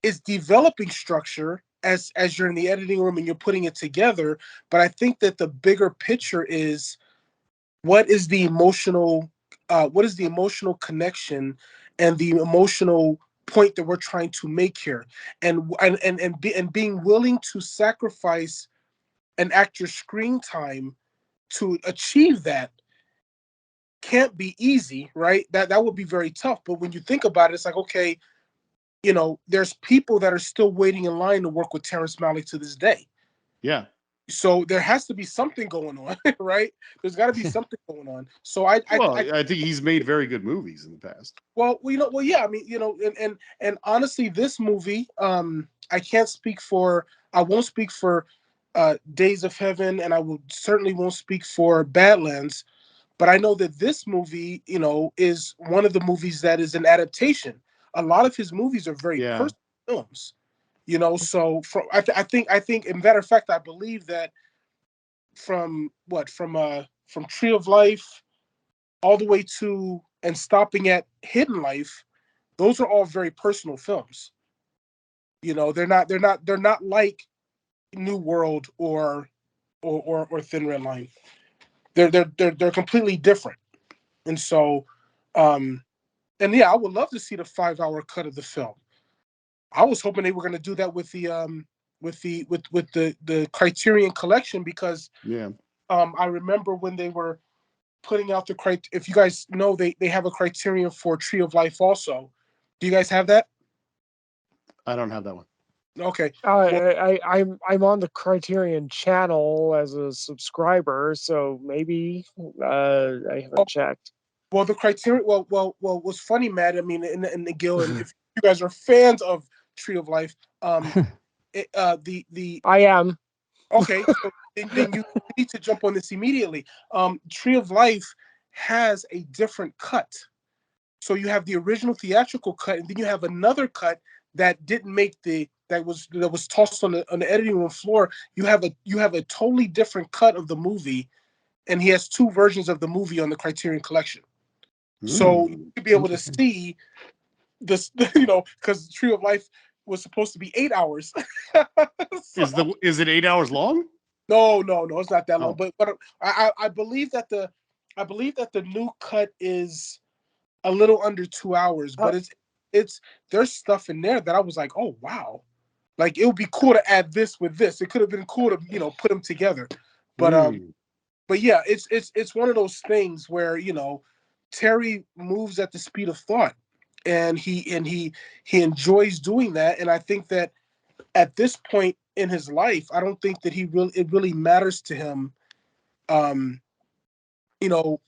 [SPEAKER 4] is developing structure as you're in the editing room and you're putting it together. But I think that the bigger picture is what is the emotional connection and the emotional point that we're trying to make here, and being willing to sacrifice an actor's screen time to achieve that can't be easy, right? That would be very tough. But when you think about it, it's like, okay, you know, there's people that are still waiting in line to work with Terrence Malick to this day.
[SPEAKER 2] yeah.
[SPEAKER 4] So there has to be something going on, right? There's got to be something going on. So
[SPEAKER 2] Well, I think he's made very good movies in the past.
[SPEAKER 4] well, yeah. I mean, and honestly, this movie, I can't speak for, I won't speak for Days of Heaven, and I will certainly won't speak for Badlands. But I know that this movie, is one of the movies that is an adaptation. A lot of his movies are very
[SPEAKER 2] Yeah.
[SPEAKER 4] personal films, So I think, in matter of fact, I believe that from Tree of Life all the way to and stopping at Hidden Life, those are all very personal films. They're not like New World or Thin Red Line. They're completely different. And so, um, and yeah, I would love to see the 5 hour cut of the film. I was hoping they were going to do that with the Criterion Collection, because
[SPEAKER 2] Yeah.
[SPEAKER 4] I remember when they were putting out if you guys know, they have a Criterion for Tree of Life also. Do you guys have that?
[SPEAKER 2] I don't have that one.
[SPEAKER 4] Okay. Well,
[SPEAKER 1] I'm on the Criterion channel as a subscriber, so maybe I haven't checked.
[SPEAKER 4] well, the Criterion. What's funny, Matt? I mean, and Gil, and if you guys are fans of Tree of Life, the
[SPEAKER 1] I am.
[SPEAKER 4] okay, so then you need to jump on this immediately. Tree of Life has a different cut. So you have the original theatrical cut, and then you have another cut that didn't make that was tossed on the editing room floor. You have a totally different cut of the movie, and he has two versions of the movie on the Criterion Collection. So you could be able to see this, because Tree of Life was supposed to be 8 hours. So,
[SPEAKER 2] Is it 8 hours long?
[SPEAKER 4] no, it's not that long.
[SPEAKER 2] Oh.
[SPEAKER 4] But I believe that the new cut is a little under 2 hours, but it's there's stuff in there that I was like, oh wow, like it would be cool to add this with this. It could have been cool to put them together, but yeah, it's one of those things where Terry moves at the speed of thought, and he enjoys doing that, and I think that at this point in his life, I don't think that it really matters to him um,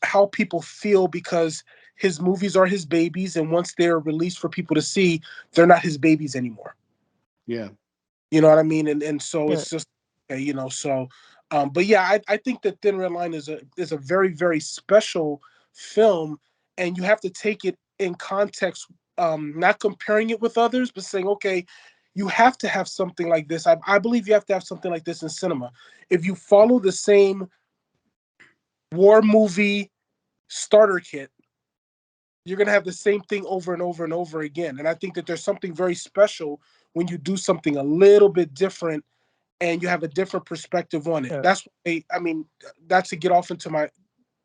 [SPEAKER 4] how people feel, because his movies are his babies, and once they're released for people to see, they're not his babies anymore.
[SPEAKER 2] Yeah.
[SPEAKER 4] You know what I mean? And so
[SPEAKER 1] Yeah.
[SPEAKER 4] it's just so but yeah, I think that Thin Red Line is a very, very special film, and you have to take it in context, not comparing it with others, but saying, okay, you have to have something like this. I believe you have to have something like this in cinema. If you follow the same war movie starter kit, you're going to have the same thing over and over and over again. And I think that there's something very special when you do something a little bit different and you have a different perspective on it.
[SPEAKER 1] Yeah.
[SPEAKER 4] That's why, I mean, that's to get off into my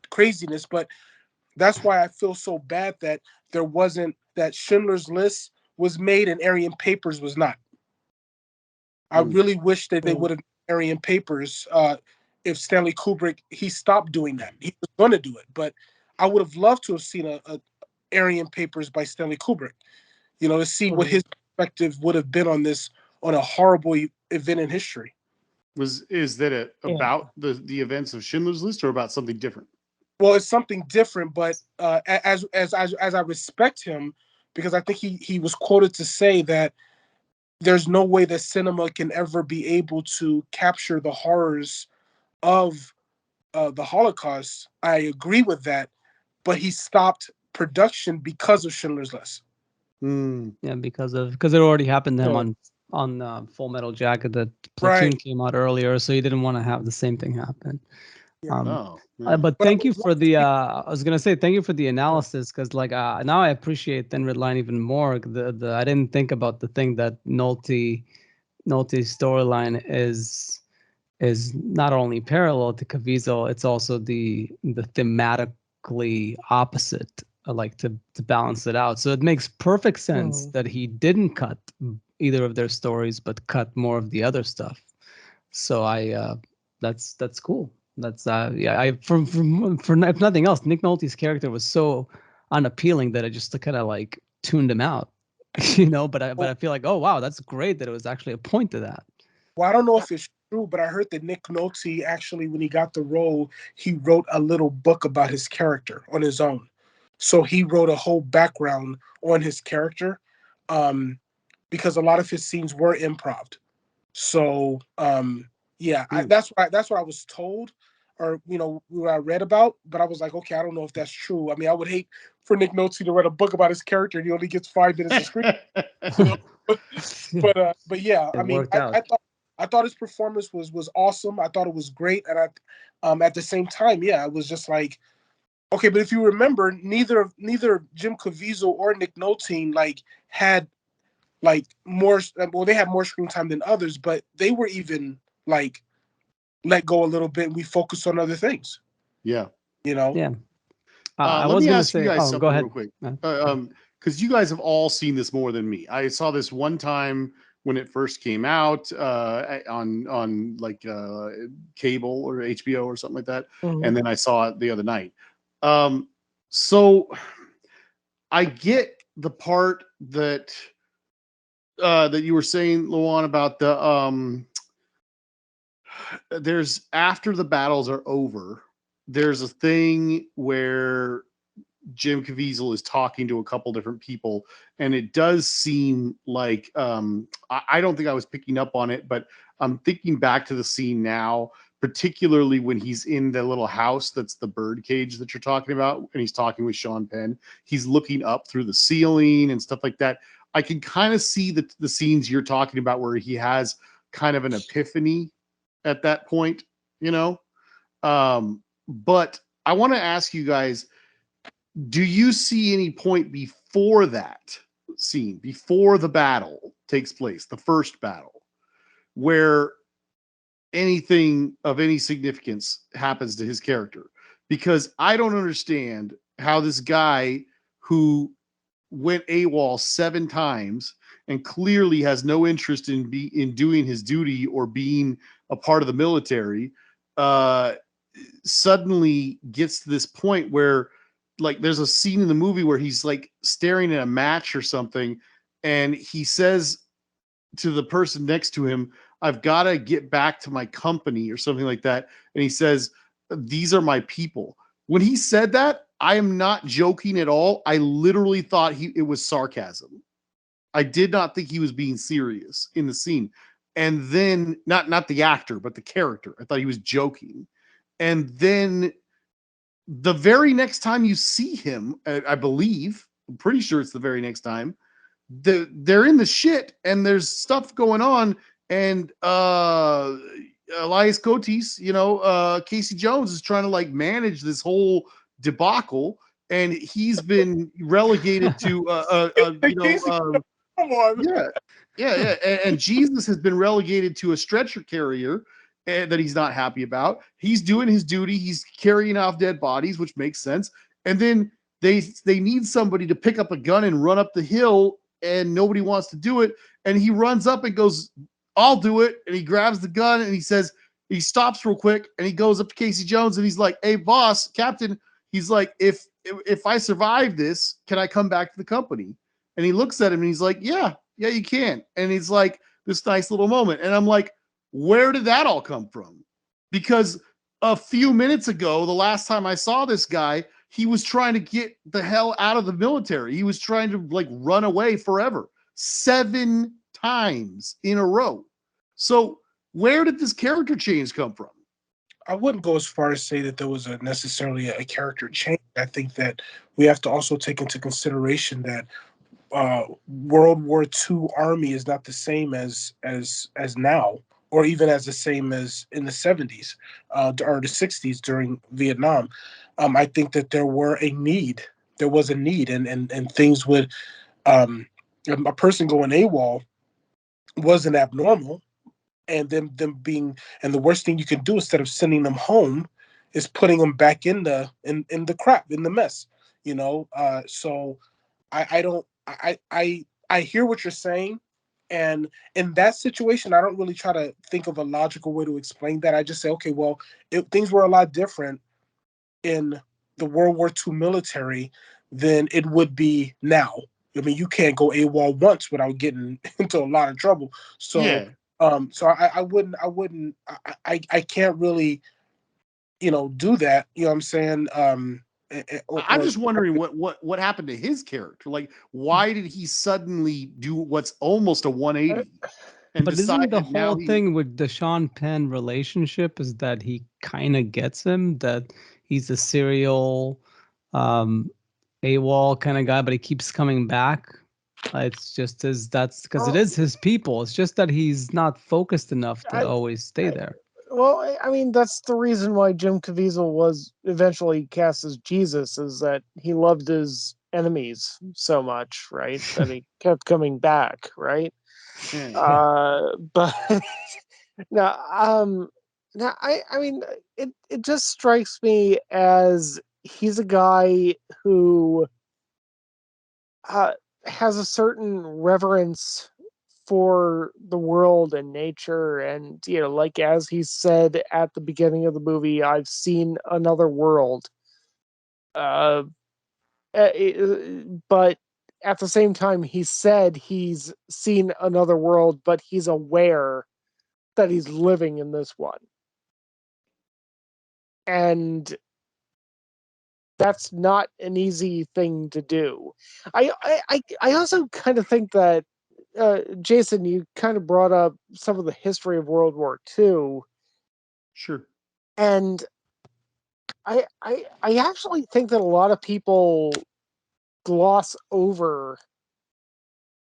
[SPEAKER 4] craziness, but that's why I feel so bad that that Schindler's List was made and Aryan Papers was not. I really wish that they would have Aryan Papers. If Stanley Kubrick, he stopped doing that. He was going to do it, but I would have loved to have seen a Aryan Papers by Stanley Kubrick. To see what his perspective would have been on a horrible event in history.
[SPEAKER 2] Is that about the events of Schindler's List or about something different?
[SPEAKER 4] Well, it's something different, but as I respect him, because I think he was quoted to say that there's no way that cinema can ever be able to capture the horrors of the Holocaust. I agree with that, but he stopped production because of Schindler's List.
[SPEAKER 3] Yeah, because it already happened to him
[SPEAKER 1] Yeah.
[SPEAKER 3] on Full Metal Jacket. That Platoon came out earlier, so he didn't want to have the same thing happen. But thank you for the. I was gonna say thank you for the analysis, because now I appreciate Thin Red Line even more. I didn't think about the thing that Nolte's storyline is not only parallel to Caviezel, it's also the thematically opposite, like to balance it out. So it makes perfect sense that he didn't cut either of their stories, but cut more of the other stuff. So that's cool. That's I for if nothing else, Nick Nolte's character was so unappealing that I just kind of like tuned him out, But I feel like, oh wow, that's great that it was actually a point to that.
[SPEAKER 4] Well, I don't know if it's true, but I heard that Nick Nolte actually, when he got the role, he wrote a little book about his character on his own. So he wrote a whole background on his character, because a lot of his scenes were improv. So that's what I was told, or what I read about. But I was like, okay, I don't know if that's true. I mean, I would hate for Nick Nolte to write a book about his character and he only gets 5 minutes of screen. But yeah, I mean, I thought his performance was awesome. I thought it was great, and at the same time, yeah, it was just like, okay, but if you remember, neither Jim Caviezel or Nick Nolte had more. Well, they had more screen time than others, but they were even let go a little bit, and we focused on other things.
[SPEAKER 2] Yeah.
[SPEAKER 3] Yeah.
[SPEAKER 2] I was going to say, you guys something real quick. Because you guys have all seen this more than me. I saw this one time when it first came out on cable or HBO or something like that. And then I saw it the other night. So I get the part that you were saying, LaJuan, about there's after the battles are over, there's a thing where Jim Caviezel is talking to a couple different people, and it does seem like I don't think I was picking up on it, but I'm thinking back to the scene now, particularly when he's in the little house that's the bird cage that you're talking about, and he's talking with Sean Penn. He's looking up through the ceiling and stuff like that. I can kind of see the scenes you're talking about where he has kind of an epiphany at that point, but I want to ask you guys, do you see any point before that scene, before the battle takes place, the first battle, where anything of any significance happens to his character? Because I don't understand how this guy who went AWOL 7 times and clearly has no interest in doing his duty or being a part of the military, suddenly gets to this point where, there's a scene in the movie where he's staring at a match or something, and he says to the person next to him, "I've got to get back to my company," or something like that. And he says, these are my people. When he said that, I am not joking at all. I literally thought it was sarcasm. I did not think he was being serious in the scene. And then not the actor, but the character. I thought he was joking. And then the very next time you see him, I believe, I'm pretty sure it's the very next time, they're in the shit and there's stuff going on, and Elias Cotis, Casey Jones is trying to like manage this whole debacle, and he's been relegated to
[SPEAKER 4] Come on.
[SPEAKER 2] yeah. And Jesus has been relegated to a stretcher carrier that he's not happy about. He's doing his duty. He's carrying off dead bodies, which makes sense. And then they need somebody to pick up a gun and run up the hill, and nobody wants to do it. And he runs up and goes, "I'll do it." And he grabs the gun and he stops real quick and he goes up to Casey Jones and he's like, "Hey, boss, captain." He's like, if I survive this, can I come back to the company? And he looks at him and he's like, yeah, you can. And he's like, this nice little moment. And I'm like, where did that all come from? Because a few minutes ago, the last time I saw this guy, he was trying to get the hell out of the military. He was trying to like run away forever 7 times in a row. So where did this character change come from?
[SPEAKER 4] I wouldn't go as far as say that there was necessarily a character change. I think that we have to also take into consideration that World War II Army is not the same as now, or even as the same as in the 70s or the 60s during Vietnam. I think that there was a need, and things would a person going AWOL wasn't abnormal, and them being, and the worst thing you can do instead of sending them home is putting them back in the crap, in the mess, so I don't I hear what you're saying, and in that situation I don't really try to think of a logical way to explain that. I just say, okay, well, things were a lot different in the World War II military than it would be now. I mean, you can't go AWOL once without getting into a lot of trouble. So
[SPEAKER 2] Yeah.
[SPEAKER 4] so I wouldn't I can't really, do that. You know what I'm saying?
[SPEAKER 2] I'm just wondering what happened to his character. Like, why did he suddenly do what's almost a 180 and
[SPEAKER 3] But isn't the
[SPEAKER 2] decided now
[SPEAKER 3] whole thing with the Sean Penn relationship is that he kind of gets him, that he's a serial AWOL kind of guy, but he keeps coming back? It's just that's because it is his people. It's just that he's not focused enough to always stay there.
[SPEAKER 1] Well, I mean, that's the reason why Jim Caviezel was eventually cast as Jesus, is that he loved his enemies so much, right? That he kept coming back, right? But now, I mean, it just strikes me as he's a guy who has a certain reverence for the world and nature, and like as he said at the beginning of the movie, I've seen another world, uh but at the same time he said he's seen another world, but he's aware that he's living in this one, and that's not an easy thing to do. I also kind of think that Jason, you kind of brought up some of the history of World War II.
[SPEAKER 2] Sure.
[SPEAKER 1] And I actually think that a lot of people gloss over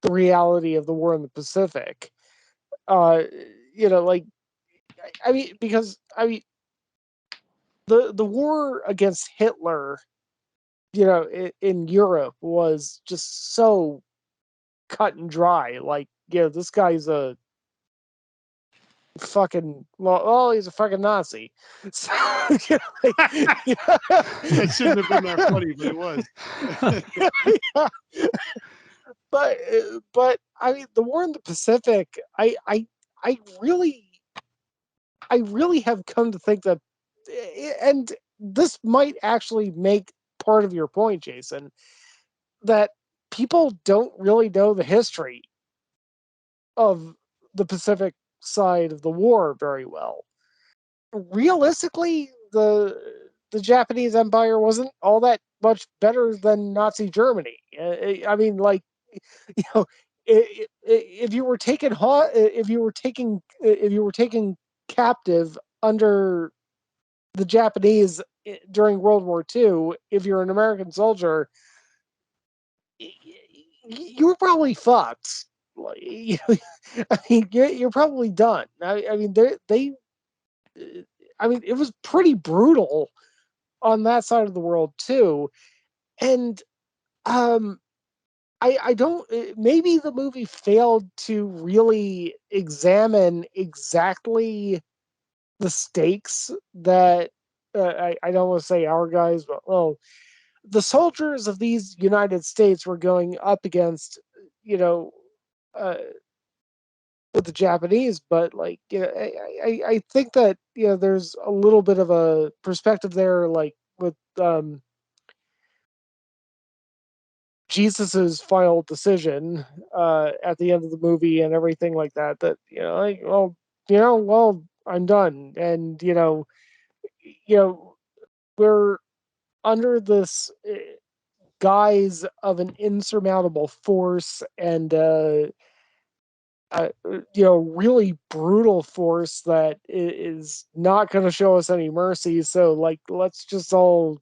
[SPEAKER 1] the reality of the war in the Pacific. Like, I mean, because the war against Hitler, in Europe was just so cut and dry. Like, this guy's a fucking he's a fucking Nazi. So,
[SPEAKER 2] It shouldn't have been that funny, but it was.
[SPEAKER 1] Yeah. But I mean, the war in the Pacific, I really have come to think that, and this might actually make part of your point, Jason, that people don't really know the history of the Pacific side of the war very well. Realistically, the Japanese Empire wasn't all that much better than Nazi Germany. I mean, like, you know, if you were taken captive under the Japanese during World War II, if you're an American soldier, you were probably fucked. Like, you know, I mean, you're probably done. I mean, I mean, it was pretty brutal on that side of the world too, and I don't. Maybe the movie failed to really examine exactly the stakes that I don't want to say our guys, but the soldiers of these United States were going up against, you know, uh, with the Japanese. But like, you know, I think that, you know, there's a little bit of a perspective there, like with Jesus's final decision at the end of the movie and everything like that. That, you know, like, well, I'm done, and you know, we're under this guise of an insurmountable force, and you know, really brutal force that is not going to show us any mercy. So, like, let's just all,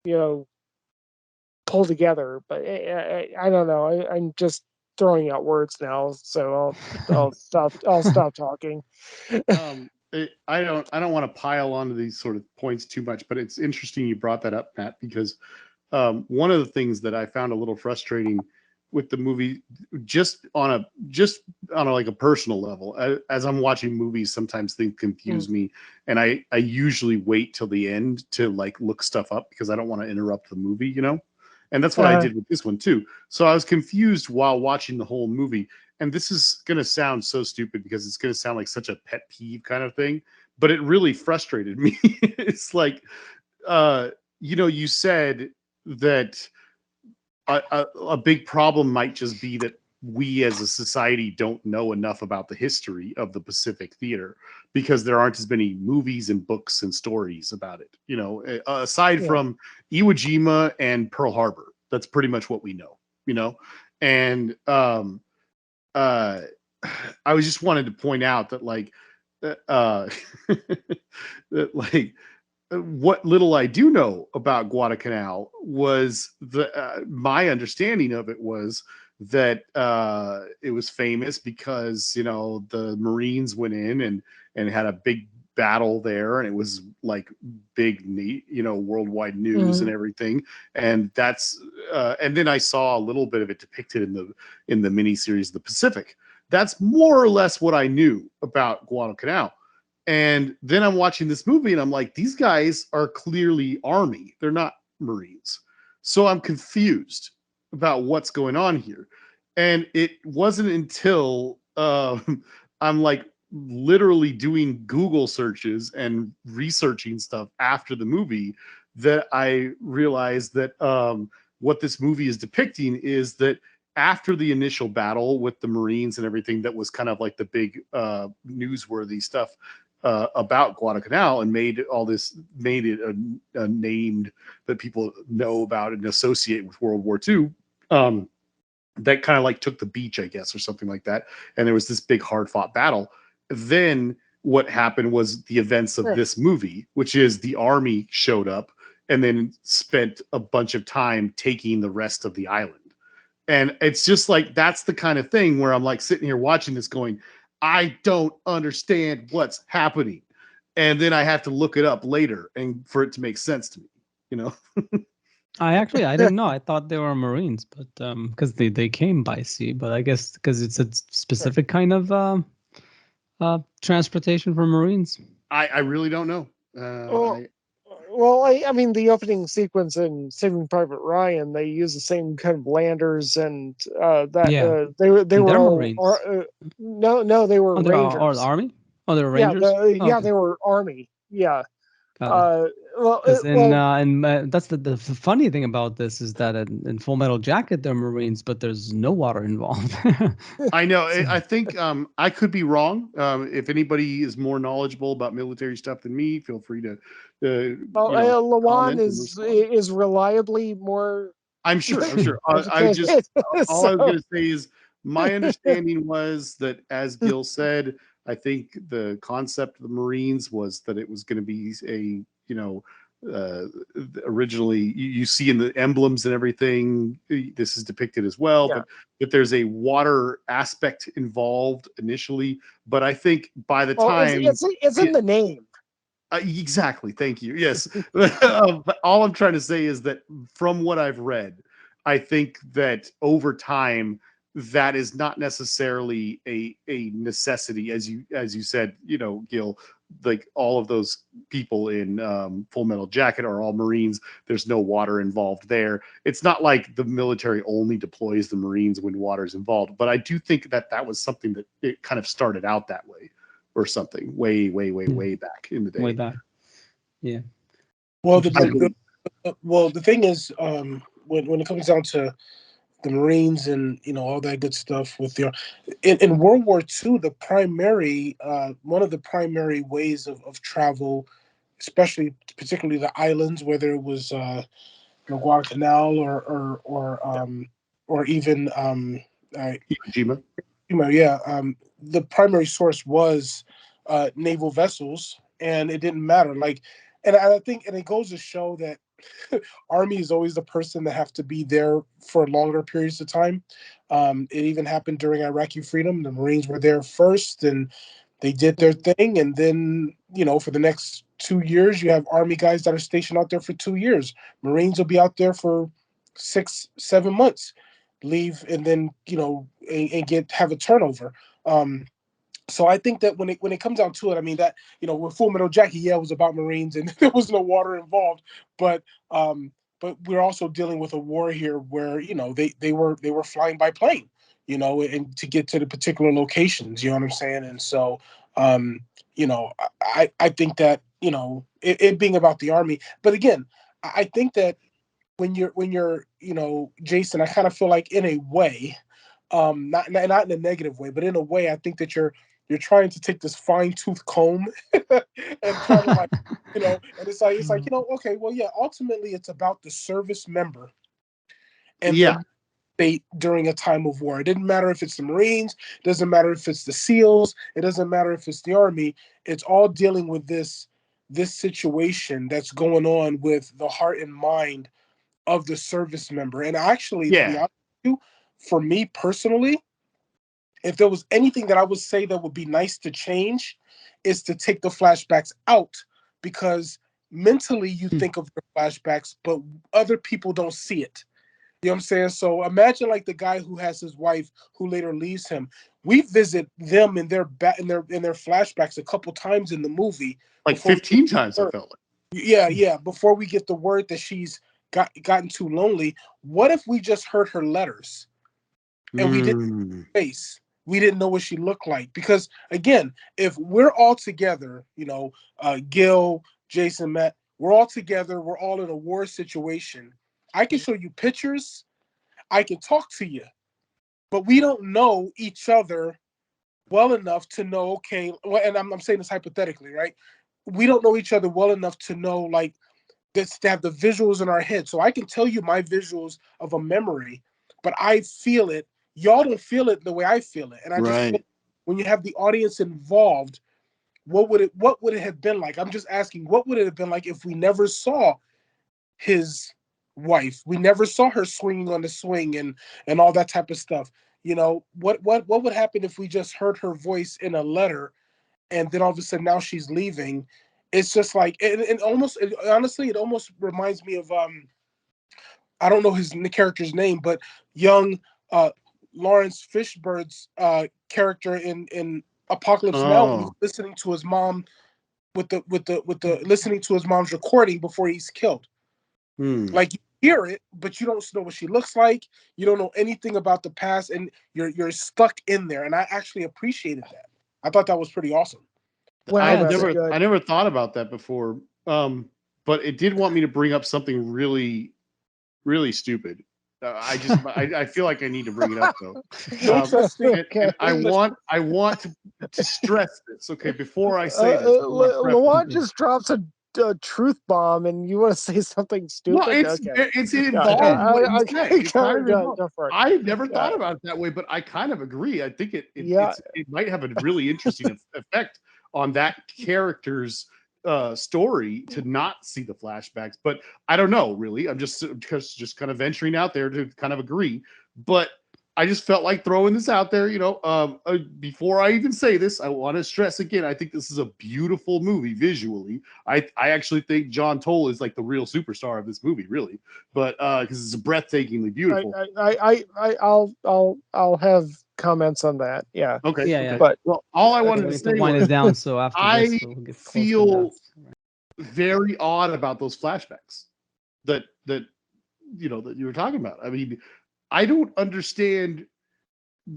[SPEAKER 1] you know, pull together. But I don't know. I'm just throwing out words now, so I'll stop talking.
[SPEAKER 2] I don't want to pile onto these sort of points too much, but it's interesting you brought that up, Matt, because one of the things that I found a little frustrating with the movie, just on a like a personal level, as I'm watching movies, sometimes things confuse me, and I usually wait till the end to like look stuff up because I don't want to interrupt the movie, you know. And that's what I did with this one too. So I was confused while watching the whole movie. And this is going to sound so stupid because it's going to sound like such a pet peeve kind of thing, but it really frustrated me. It's like, you know, you said that a big problem might just be that we as a society don't know enough about the history of the Pacific theater because there aren't as many movies and books and stories about it. You know, aside from Iwo Jima and Pearl Harbor, that's pretty much what we know, you know? And I was just wanted to point out that like, that like, what little I do know about Guadalcanal was my understanding of it was that it was famous because, you know, the Marines went in and had a big battle there, and it was like big, you know, worldwide news and everything. And that's and then I saw a little bit of it depicted in the miniseries The Pacific. That's more or less what I knew about Guadalcanal. And then I'm watching this movie and I'm like, these guys are clearly Army. They're not Marines. So I'm confused about what's going on here. And it wasn't until I'm like literally doing Google searches and researching stuff after the movie that I realized that what this movie is depicting is that after the initial battle with the Marines and everything, that was kind of like the big newsworthy stuff about Guadalcanal, and made it a named that people know about and associate with World War II. That kind of like took the beach, I guess, or something like that. And there was this big hard fought battle. Then what happened was the events of this movie, which is the Army showed up and then spent a bunch of time taking the rest of the island. And it's just like, that's the kind of thing where I'm like sitting here watching this going, I don't understand what's happening. And then I have to look it up later and for it to make sense to me, you know?
[SPEAKER 3] I didn't know. I thought they were Marines, but because they came by sea, but I guess because it's a specific kind of transportation for Marines.
[SPEAKER 2] I really don't know.
[SPEAKER 1] I mean, the opening sequence in Saving Private Ryan, they use the same kind of landers, and they were all
[SPEAKER 3] Marines.
[SPEAKER 1] No, they were Rangers.
[SPEAKER 3] Or the Army? Oh, they were Rangers.
[SPEAKER 1] They were Army. Yeah. well,
[SPEAKER 3] Because
[SPEAKER 1] well,
[SPEAKER 3] that's the funny thing about this is that in Full Metal Jacket they're Marines, but there's no water involved.
[SPEAKER 2] I know.
[SPEAKER 3] So-
[SPEAKER 2] I think I could be wrong. If anybody is more knowledgeable about military stuff than me, feel free to
[SPEAKER 1] LaJuan
[SPEAKER 2] comment and respond.
[SPEAKER 1] is reliably more
[SPEAKER 2] I'm sure. I'm sure. I just
[SPEAKER 1] educated.
[SPEAKER 2] all I was
[SPEAKER 1] So,
[SPEAKER 2] going to say is my understanding was that, as Gil said, I think the concept of the Marines was that it was going to be a, uh, originally you see in the emblems and everything, this is depicted as well,
[SPEAKER 1] yeah.
[SPEAKER 2] but that there's a water aspect involved initially. But I think by the
[SPEAKER 1] Well,
[SPEAKER 2] time,
[SPEAKER 1] it's in the name.
[SPEAKER 2] exactly. Thank you. Yes. But all I'm trying to say is that from what I've read, I think that over time, that is not necessarily a necessity, as you said, Gil. Like all of those people in Full Metal Jacket are all Marines. There's no water involved there. It's not like the military only deploys the Marines when water's involved. But I do think that that was something that it kind of started out that way, or something way, way, way,
[SPEAKER 3] Yeah.
[SPEAKER 2] way back in the day.
[SPEAKER 3] Way back. Yeah.
[SPEAKER 4] Well,
[SPEAKER 3] Interesting.
[SPEAKER 4] the thing is, when it comes down to the Marines and all that good stuff with in World War II, the primary one of the primary ways of travel, especially particularly the islands, whether it was Guadalcanal or even
[SPEAKER 2] Iwo Jima.
[SPEAKER 4] yeah, the primary source was naval vessels, and it didn't matter. Like, and I think, and it goes to show that Army is always the person that have to be there for longer periods of time. It even happened during Iraqi freedom. The Marines were there first, and they did their thing, and then for the next 2 years, you have Army guys that are stationed out there for 2 years. Marines will be out there for 6-7 months, leave, and then and have a turnover. Um, so I think that when it comes down to it, I mean that with Full Metal Jacket, yeah, it was about Marines and there was no water involved, but we're also dealing with a war here where they were flying by plane, and to get to the particular locations, you know what I'm saying, and so um, I think that it being about the Army, but again, I think that when you're Jason, I kind of feel like in a way, not in a negative way, but in a way, I think that you're trying to take this fine tooth comb and kind of like and it's like okay, well, yeah, ultimately it's about the service member and
[SPEAKER 2] Yeah.
[SPEAKER 4] their fate during a time of war. It didn't matter if it's the Marines, it doesn't matter if it's the SEALs, it doesn't matter if it's the Army. It's all dealing with this situation that's going on with the heart and mind of the service member. And actually, to be
[SPEAKER 2] Yeah.
[SPEAKER 4] honest with you, for me personally, if there was anything that I would say that would be nice to change, is to take the flashbacks out, because mentally you think of the flashbacks, but other people don't see it. You know what I'm saying? So imagine like the guy who has his wife who later leaves him. We visit them in their flashbacks a couple times in the movie
[SPEAKER 2] Like
[SPEAKER 4] before we get
[SPEAKER 2] 15 times I
[SPEAKER 4] the
[SPEAKER 2] felt like.
[SPEAKER 4] yeah, before we get the word that she's gotten too lonely. What if we just heard her letters and we didn't
[SPEAKER 2] Mm.
[SPEAKER 4] face? We didn't know what she looked like, because again, if we're all together, Gil, Jason, Matt, we're all together. We're all in a war situation. I can show you pictures. I can talk to you, but we don't know each other well enough to know. Okay, well, and I'm saying this hypothetically, right? We don't know each other well enough to know like this, to have the visuals in our head. So I can tell you my visuals of a memory, but I feel it. Y'all don't feel it the way I feel it, and I just feel
[SPEAKER 2] Right.
[SPEAKER 4] when you have the audience involved, what would it have been like? I'm just asking, what would it have been like if we never saw his wife? We never saw her swinging on the swing and all that type of stuff. What would happen if we just heard her voice in a letter, and then all of a sudden now she's leaving? It's just like honestly, it almost reminds me of I don't know his character's name, but young uh Lawrence Fishburne's character in Apocalypse Now, when he's
[SPEAKER 2] Oh.
[SPEAKER 4] listening to his mom with the listening to his mom's recording before he's killed.
[SPEAKER 2] Hmm.
[SPEAKER 4] Like, you hear it, but you don't know what she looks like. You don't know anything about the past, and you're stuck in there. And I actually appreciated that. I thought that was pretty awesome.
[SPEAKER 1] wow,
[SPEAKER 2] I've
[SPEAKER 3] Yeah,
[SPEAKER 1] that's
[SPEAKER 2] never
[SPEAKER 1] good.
[SPEAKER 2] I never thought about that before. but it did want me to bring up something really, really stupid. I feel like I need to bring it up though.
[SPEAKER 4] No trusting.
[SPEAKER 2] And I want to stress this. Okay, before I say this,
[SPEAKER 1] LaJuan just drops a truth bomb, and you want to say something stupid?
[SPEAKER 2] Well, it's involved. What you say. It's kind of involved. I never thought about it that way, but I kind of agree. I think it might have a really interesting effect on that character's story to not see the flashbacks. But I don't know, really. I'm just kind of venturing out there to kind of agree. But I just felt like throwing this out there, before I even say this, I want to stress again, I think this is a beautiful movie visually. I actually think John Toll is like the real superstar of this movie, really. But because it's breathtakingly beautiful.
[SPEAKER 1] I'll have comments on that. Yeah.
[SPEAKER 2] Okay.
[SPEAKER 3] Yeah,
[SPEAKER 2] okay.
[SPEAKER 3] yeah.
[SPEAKER 2] But all I wanted to say
[SPEAKER 3] wind it down. So after
[SPEAKER 2] I
[SPEAKER 3] this, we'll get
[SPEAKER 2] feel very odd about those flashbacks that you were talking about. I mean, I don't understand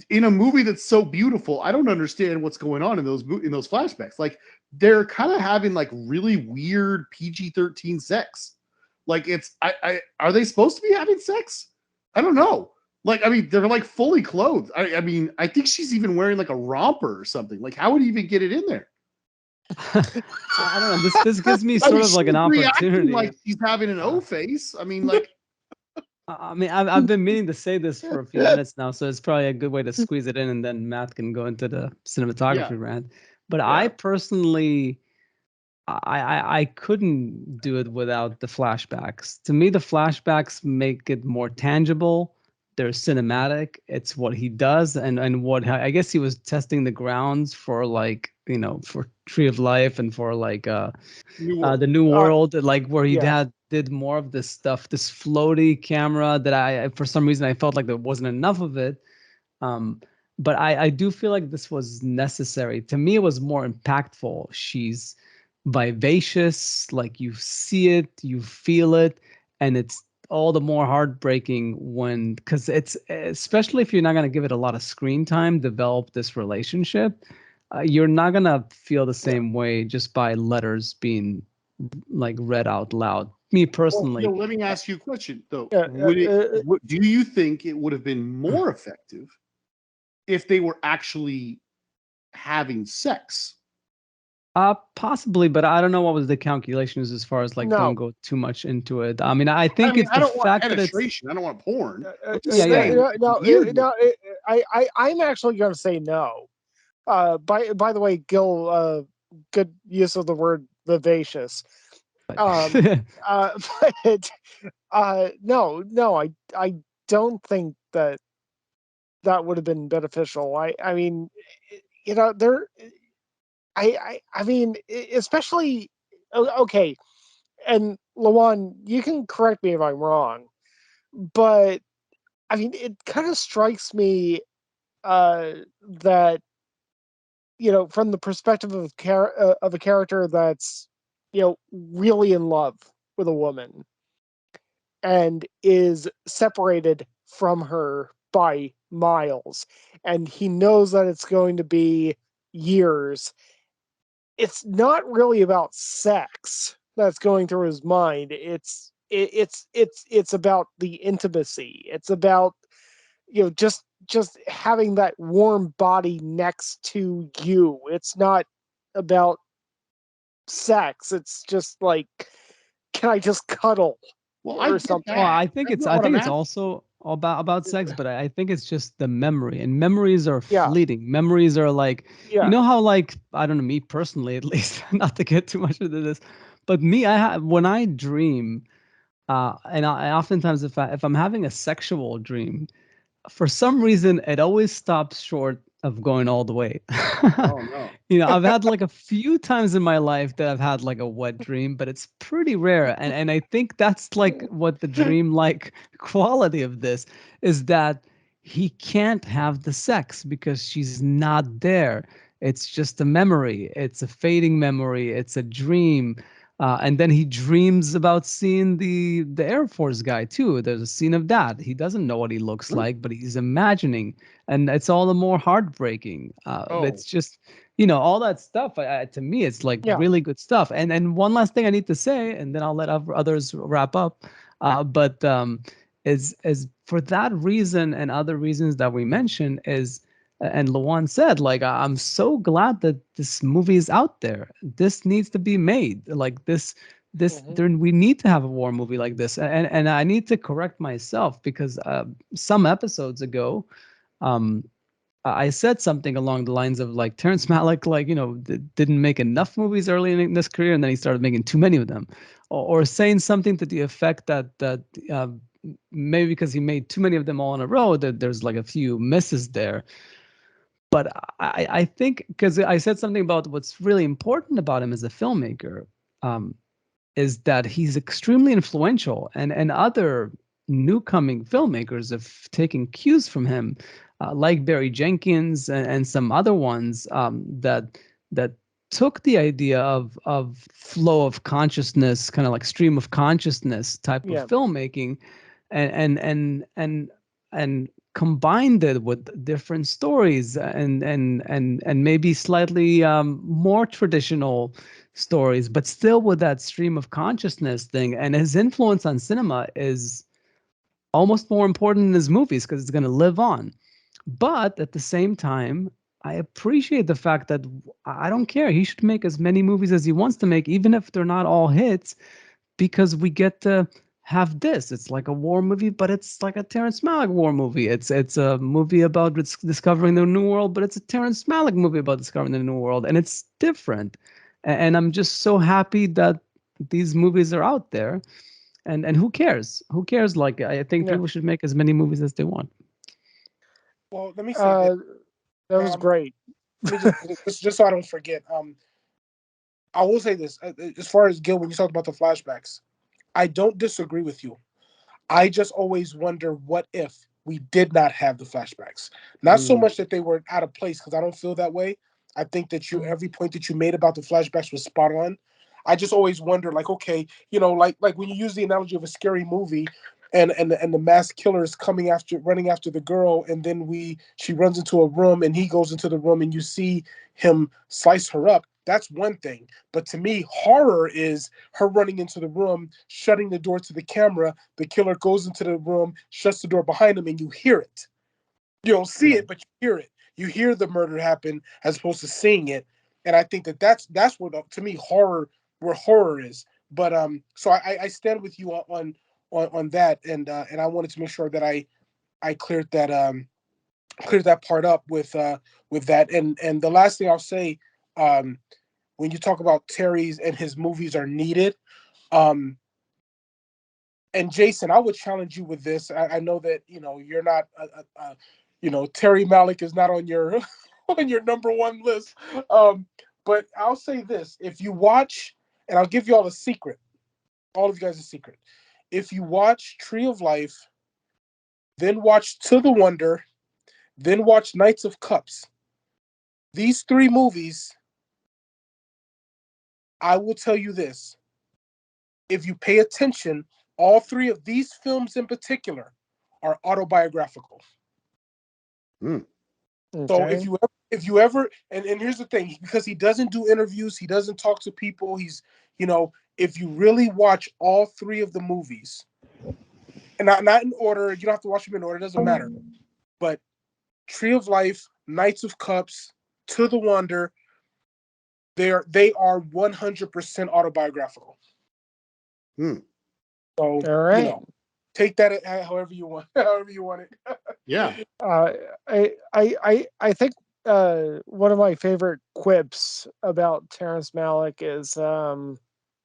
[SPEAKER 2] in a movie that's so beautiful. I don't understand what's going on in those flashbacks. Like they're kind of having like really weird PG-13 sex. Like are they supposed to be having sex? I don't know. Like, I mean, they're like fully clothed. I mean, I think she's even wearing like a romper or something. Like, how would he even get it in there?
[SPEAKER 3] I don't know. This gives me sort of like an opportunity.
[SPEAKER 2] Like she's having an O face. I mean, like.
[SPEAKER 3] I mean, I've been meaning to say this for a few minutes now, so it's probably a good way to squeeze it in, and then Matt can go into the cinematography rant. But I personally, I couldn't do it without the flashbacks. To me, the flashbacks make it more tangible. They're cinematic. It's what he does, and what I guess he was testing the grounds for, like, for Tree of Life and for like the New World, like where he did more of this stuff, this floaty camera that I for some reason I felt like there wasn't enough of it. But I do feel like this was necessary. To me, it was more impactful. She's vivacious, like you see it, you feel it, and it's all the more heartbreaking because it's, especially if you're not going to give it a lot of screen time, develop this relationship, you're not going to feel the same way just by letters being like read out loud. Me personally.
[SPEAKER 2] Well, let me ask you a question though. Do you think it would have been more effective if they were actually having sex?
[SPEAKER 3] Possibly, but I don't know what was the calculations as far as like don't go too much into it. I mean, I think it's the fact that it's.
[SPEAKER 2] I don't want porn.
[SPEAKER 1] I'm actually going to say no. By the way, Gil, good use of the word vivacious. No, I don't think that would have been beneficial. I mean, I mean, especially okay. And LaJuan, you can correct me if I'm wrong, but I mean, it kind of strikes me that from the perspective of a character that's really in love with a woman and is separated from her by miles, and he knows that it's going to be years. It's not really about sex that's going through his mind. It's about the intimacy. It's about just having that warm body next to you. It's not about sex. It's just like, can I just cuddle or something?
[SPEAKER 3] Well, I think it's also about sex, but I think it's just the memory, and memories are fleeting. Memories are like, you know how, like, I don't know, me personally at least, not to get too much into this, but me, when I dream, and I oftentimes if I'm having a sexual dream, for some reason it always stops short of going all the way.
[SPEAKER 2] Oh no.
[SPEAKER 3] I've had like a few times in my life that I've had like a wet dream, but it's pretty rare. And I think that's like what the dream-like quality of this is, that he can't have the sex because she's not there. It's just a memory. It's a fading memory. It's a dream. And then he dreams about seeing the Air Force guy too. There's a scene of that. He doesn't know what he looks like, but he's imagining, and it's all the more heartbreaking. It's just, all that stuff. To me, it's like
[SPEAKER 1] Yeah.
[SPEAKER 3] really good stuff. And one last thing I need to say, and then I'll let others wrap up. But is for that reason and other reasons that we mentioned is. And LaJuan said, like, I'm so glad that this movie is out there. This needs to be made. Like we need to have a war movie like this. And I need to correct myself because some episodes ago, I said something along the lines of like Terrence Malick, like, didn't make enough movies early in his career, and then he started making too many of them, or saying something to the effect that maybe because he made too many of them all in a row, that there's like a few misses there. But I think because I said something about what's really important about him as a filmmaker, is that he's extremely influential, and other new coming filmmakers have taken cues from him, like Barry Jenkins and some other ones, that took the idea of flow of consciousness, kind of like stream of consciousness type of filmmaking, and combined it with different stories and maybe slightly more traditional stories, but still with that stream of consciousness thing. And his influence on cinema is almost more important than his movies because it's going to live on. But at the same time, I appreciate the fact that I don't care. He should make as many movies as he wants to make, even if they're not all hits, because we get to have this. It's like a war movie, but it's like a Terrence Malick war movie. It's a movie about discovering the new world, but it's a Terrence Malick movie about discovering the new world, and it's different. And I'm just so happy that these movies are out there. And who cares? Who cares? Like, I think people should make as many movies as they want.
[SPEAKER 4] Well, let me say this.
[SPEAKER 1] That was great.
[SPEAKER 4] Let me just so I don't forget. I will say this. As far as Gil, when you talk about the flashbacks, I don't disagree with you. I just always wonder what if we did not have the flashbacks. Not so much that they were out of place, because I don't feel that way. I think that every point that you made about the flashbacks was spot on. I just always wonder, like, okay, like when you use the analogy of a scary movie, and the mass killer is running after the girl, and then she runs into a room, and he goes into the room, and you see him slice her up. That's one thing. But to me, horror is her running into the room, shutting the door to the camera. The killer goes into the room, shuts the door behind him, and you hear it. You don't see it, but you hear it. You hear the murder happen as opposed to seeing it. And I think that's what, to me, where horror is. But so I stand with you on that, and I wanted to make sure that I cleared that part up with that. And the last thing I'll say, when you talk about Terry's and his movies are needed, and Jason, I would challenge you with this. I know that you're not Terry Malick is not on your on your number one list. But I'll say this: if you watch, and I'll give you all all of you guys a secret. If you watch Tree of Life, then watch To the Wonder, then watch Knights of Cups, these three movies, I will tell you this: if you pay attention, all three of these films in particular are autobiographical.
[SPEAKER 2] Okay.
[SPEAKER 4] So if you ever and here's the thing, because he doesn't do interviews, he doesn't talk to people, he's if you really watch all three of the movies, and not in order, you don't have to watch them in order, it doesn't matter. But Tree of Life, Knights of Cups, To the Wonder, they are 100% autobiographical. So
[SPEAKER 1] all right.
[SPEAKER 4] take that however you want, however you want it.
[SPEAKER 2] Yeah.
[SPEAKER 1] I think one of my favorite quips about Terrence Malick is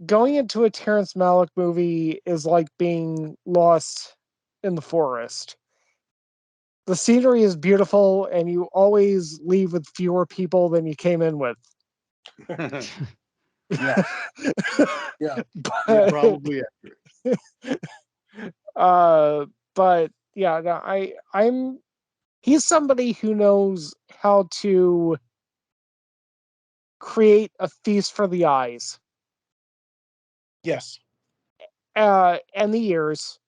[SPEAKER 1] going into a Terrence Malick movie is like being lost in the forest. The scenery is beautiful, and you always leave with fewer people than you came in with.
[SPEAKER 4] Yeah. Yeah.
[SPEAKER 2] You're probably accurate.
[SPEAKER 1] But yeah, no, he's somebody who knows how to create a feast for the eyes.
[SPEAKER 4] Yes.
[SPEAKER 1] And the years.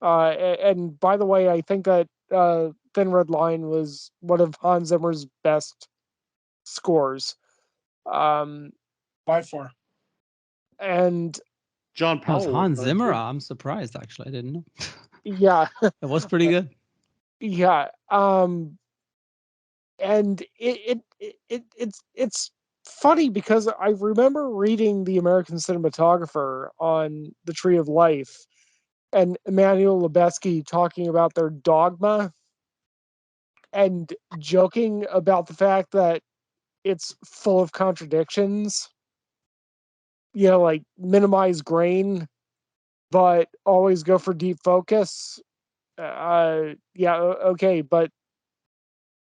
[SPEAKER 1] And by the way, I think that Thin Red Line was one of Hans Zimmer's best scores.
[SPEAKER 4] By far.
[SPEAKER 1] And
[SPEAKER 2] John
[SPEAKER 3] That was
[SPEAKER 2] Powell
[SPEAKER 3] Hans
[SPEAKER 2] worked on it,
[SPEAKER 3] Zimmer.
[SPEAKER 2] too.
[SPEAKER 3] I'm surprised actually. I didn't know.
[SPEAKER 1] yeah,
[SPEAKER 3] It was pretty good.
[SPEAKER 1] yeah. And it's funny because I remember reading the American Cinematographer on the Tree of Life and Emmanuel Lubezki talking about their dogma and joking about the fact that it's full of contradictions. You know, like minimize grain, but always go for deep focus. Yeah, okay, but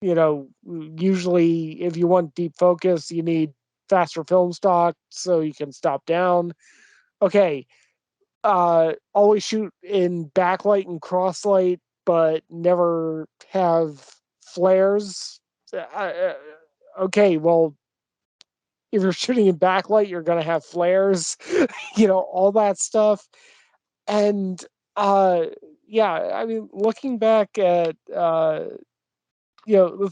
[SPEAKER 1] you know, usually if you want deep focus, you need faster film stock so you can stop down. Okay, always shoot in backlight and crosslight, but never have flares. Okay, well, if you're shooting in backlight, you're gonna have flares, you know, all that stuff. And uh, yeah, I mean, looking back at the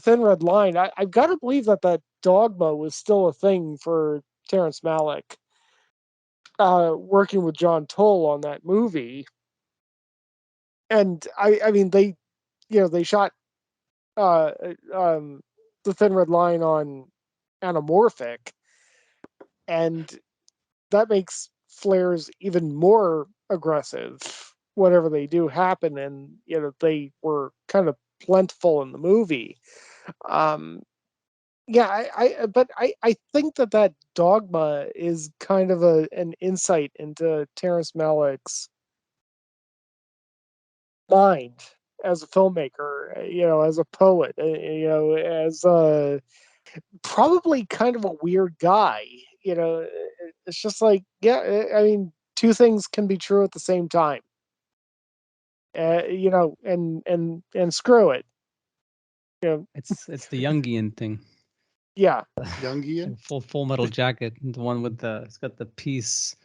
[SPEAKER 1] Thin Red Line, I've got to believe that that dogma was still a thing for Terrence Malick, working with John Toll on that movie. And I mean, they shot uh, um, the Thin Red Line on anamorphic, and that makes flares even more aggressive whenever they do happen. And they were kind of plentiful in the movie. Um, yeah, but I think that that dogma is kind of an insight into Terrence Malick's mind as a filmmaker, as a poet, as probably kind of a weird guy. It's just like, yeah, I mean, two things can be true at the same time. And screw it.
[SPEAKER 3] It's the Jungian thing.
[SPEAKER 1] Yeah,
[SPEAKER 2] Jungian?
[SPEAKER 3] Full Metal Jacket, the one with it's got the peace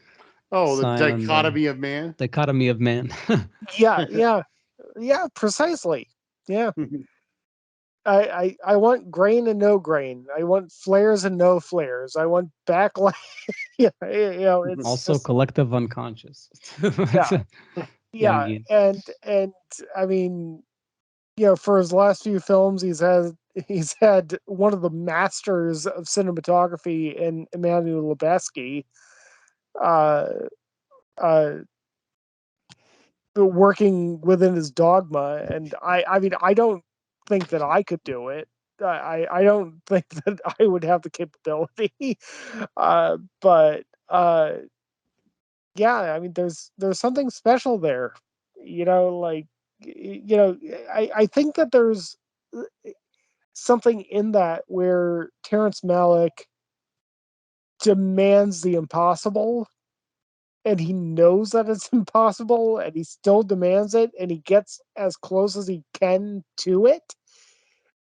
[SPEAKER 2] Oh, the
[SPEAKER 3] sign on the
[SPEAKER 2] dichotomy of man.
[SPEAKER 3] dichotomy of man.
[SPEAKER 1] yeah, precisely. Yeah. I want grain and no grain. I want flares and no flares. I want backlight. Yeah, it's
[SPEAKER 3] Also
[SPEAKER 1] just,
[SPEAKER 3] collective unconscious.
[SPEAKER 1] yeah, yeah,
[SPEAKER 3] Jungian.
[SPEAKER 1] and I mean, for his last few films, he's had one of the masters of cinematography in Emmanuel Lubezki, uh, uh, working within his dogma, and I mean, I don't think that I could do it. I don't think that I would have the capability. But yeah, I mean, there's something special there. Like I think that there's uh, something in that where Terrence Malick demands the impossible, and he knows that it's impossible, and he still demands it, and he gets as close as he can to it.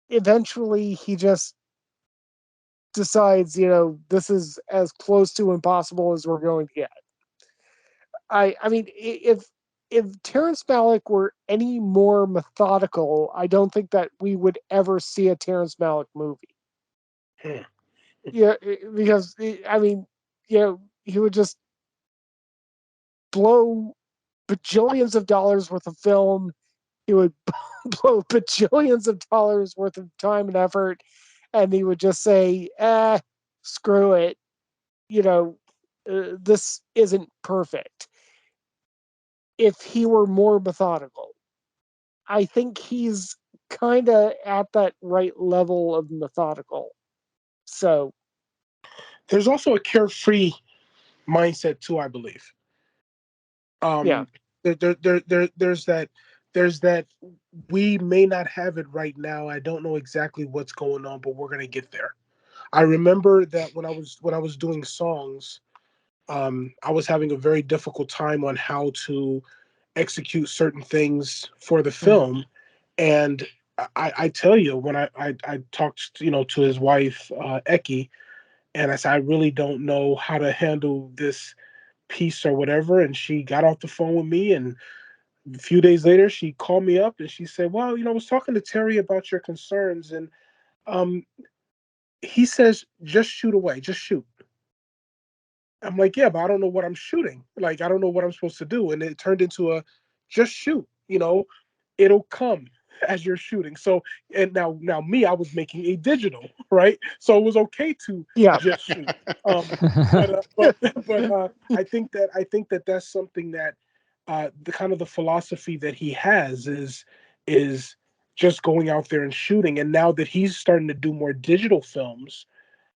[SPEAKER 1] Eventually, he just decides, this is as close to impossible as we're going to get. I mean, if Terrence Malick were any more methodical, I don't think that we would ever see a Terrence Malick movie.
[SPEAKER 4] Hmm.
[SPEAKER 1] Yeah, because I mean, he would just blow bajillions of dollars worth of film. He would blow bajillions of dollars worth of time and effort, and he would just say, screw it. This isn't perfect. If he were more methodical, I think he's kind of at that right level of methodical. So,
[SPEAKER 4] There's also a carefree mindset too, I believe.
[SPEAKER 1] yeah,
[SPEAKER 4] There's that we may not have it right now. I don't know exactly what's going on, but we're gonna get there. I remember that when I was doing songs, I was having a very difficult time on how to execute certain things for the
[SPEAKER 1] mhm,
[SPEAKER 4] film. And I tell you, when I talked, to his wife, Eki, and I said, I really don't know how to handle this piece or whatever, and she got off the phone with me, and a few days later she called me up and she said, well, I was talking to Terry about your concerns, and um he says just shoot away, just shoot. I'm like, yeah, but I don't know what I'm shooting. Like, I don't know what I'm supposed to do. And it turned into a just shoot, it'll come as you're shooting. So, and now me, I was making a digital, right? So it was okay to
[SPEAKER 1] Yeah.
[SPEAKER 4] just shoot. But I think that that's something that the kind of the philosophy that he has is just going out there and shooting. And now that he's starting to do more digital films,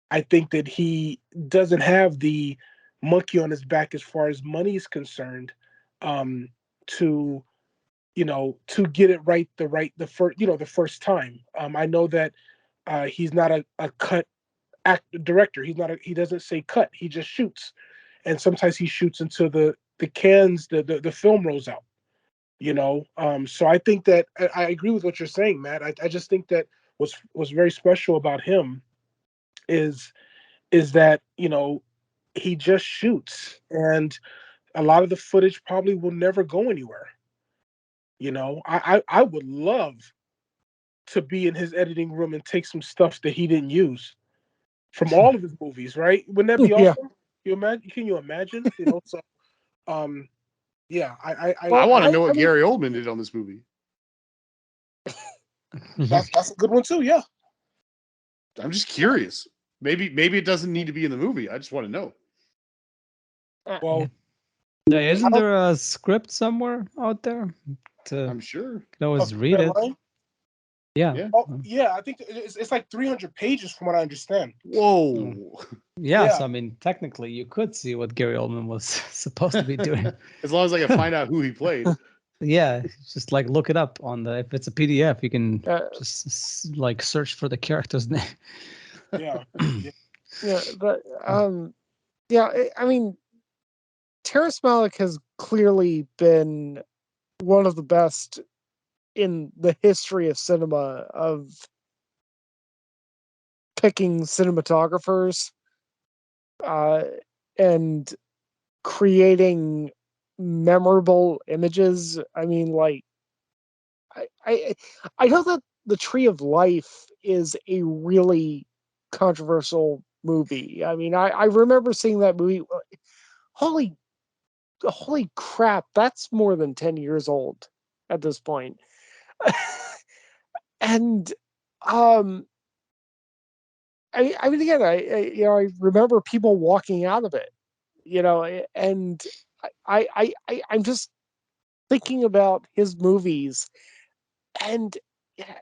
[SPEAKER 4] I think that he doesn't have the monkey on his back as far as money is concerned, um, to to get it right the first the first time. I know that he's not a cut director. He doesn't say cut. He just shoots, and sometimes he shoots until the cans the film rolls out. So I think that I agree with what you're saying, Matt. I just think that what's very special about him is that he just shoots, and a lot of the footage probably will never go anywhere. I would love to be in his editing room and take some stuff that he didn't use from all of his movies, right? Wouldn't that be
[SPEAKER 1] Yeah.
[SPEAKER 4] awesome? Can you imagine? So um yeah,
[SPEAKER 2] I
[SPEAKER 1] Well,
[SPEAKER 2] want to
[SPEAKER 1] I,
[SPEAKER 2] know
[SPEAKER 1] I
[SPEAKER 2] what
[SPEAKER 1] mean,
[SPEAKER 2] Gary Oldman did on this movie.
[SPEAKER 4] that's a good one too. Yeah.
[SPEAKER 2] I'm just curious. Maybe it doesn't need to be in the movie. I just want to know.
[SPEAKER 4] Well,
[SPEAKER 3] Now,
[SPEAKER 4] I
[SPEAKER 3] isn't
[SPEAKER 4] don't
[SPEAKER 3] there a script somewhere out there to
[SPEAKER 2] I'm sure.
[SPEAKER 3] can always
[SPEAKER 4] know
[SPEAKER 3] read
[SPEAKER 4] that
[SPEAKER 3] it?
[SPEAKER 4] line.
[SPEAKER 3] Yeah.
[SPEAKER 2] Yeah.
[SPEAKER 4] Oh yeah, I think it's like 300 pages from what I understand.
[SPEAKER 2] Whoa.
[SPEAKER 3] Yeah,
[SPEAKER 4] Yeah.
[SPEAKER 3] so I mean, technically, you could see what Gary Oldman was supposed to be doing.
[SPEAKER 2] As long as I can find out who he played.
[SPEAKER 3] Yeah, just like look it up on the. If it's a PDF, you can
[SPEAKER 1] uh,
[SPEAKER 3] just like search for the character's name.
[SPEAKER 4] Yeah. Yeah.
[SPEAKER 1] yeah, but yeah, I mean, Terrence Malick has clearly been one of the best in the history of cinema of picking cinematographers uh, and creating memorable images. I mean, like, I, I I know that The Tree of Life is a really controversial movie. I mean, I remember seeing that movie. Holy holy crap, that's more than 10 years old at this point. And um I mean, again, I remember people walking out of it, and I'm just thinking about his movies, and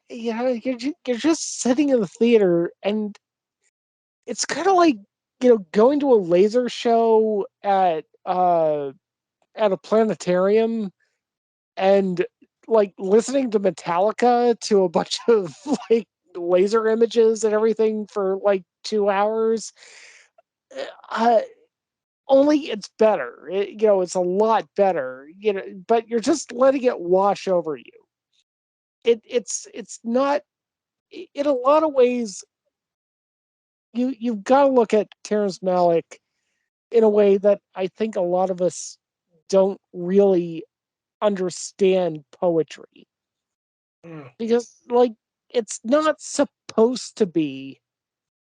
[SPEAKER 1] you're just sitting in the theater, and it's kind of like going to a laser show at a planetarium and like listening to Metallica to a bunch of like laser images and everything for like 2 hours. Uh, Only it's better. It's a lot better. But you're just letting it wash over you. It's not. In a lot of ways. You've got to look at Terrence Malick in a way that I think a lot of us don't really understand poetry,
[SPEAKER 4] Mm.
[SPEAKER 1] because like it's not supposed to be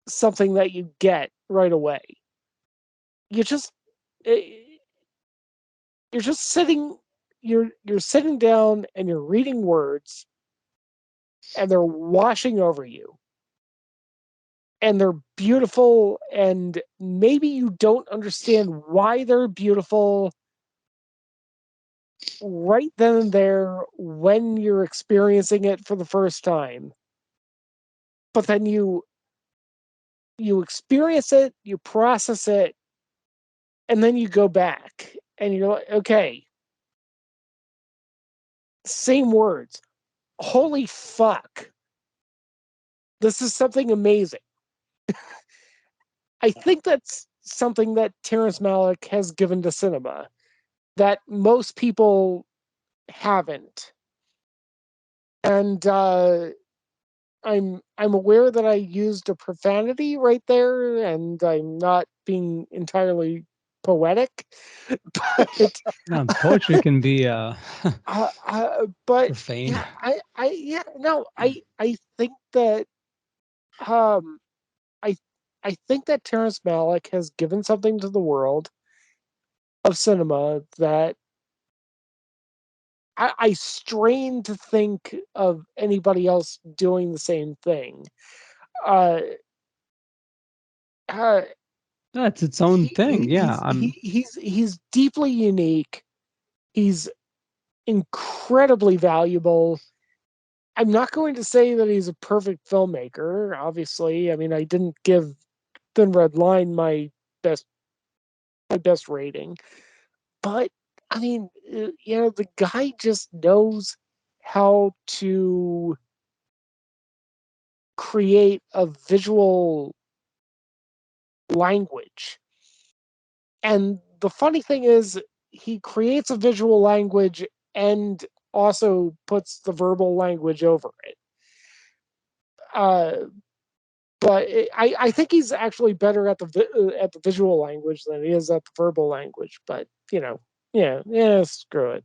[SPEAKER 1] something that you get right away. You just eh, you're just sitting you're sitting down and you're reading words, and they're washing over you, and they're beautiful, and maybe you don't understand why they're beautiful right then and there when you're experiencing it for the first time, but then you experience it, you process it, and then you go back and you're like, okay, same words. Holy fuck. This is something amazing. I think that's something that Terrence Malick has given to cinema that most people haven't. And I'm aware that I used a profanity right there, and I'm not being entirely poetic, but
[SPEAKER 3] No, poetry can be
[SPEAKER 1] but
[SPEAKER 3] profane.
[SPEAKER 1] I think that um I I think that Terrence Malick has given something to the world of cinema that I strain to think of anybody else doing the same thing. Uh, uh,
[SPEAKER 3] That's its own thing. Yeah,
[SPEAKER 1] he's deeply unique. He's incredibly valuable. I'm not going to say that he's a perfect filmmaker. Obviously, I mean, I didn't give Thin Red Line best my best rating, but I mean, the guy just knows how to create a visual language. And the funny thing is, he creates a visual language and also puts the verbal language over it. Uh, but I think he's actually better at the visual language than he is at the verbal language. But yeah, screw it.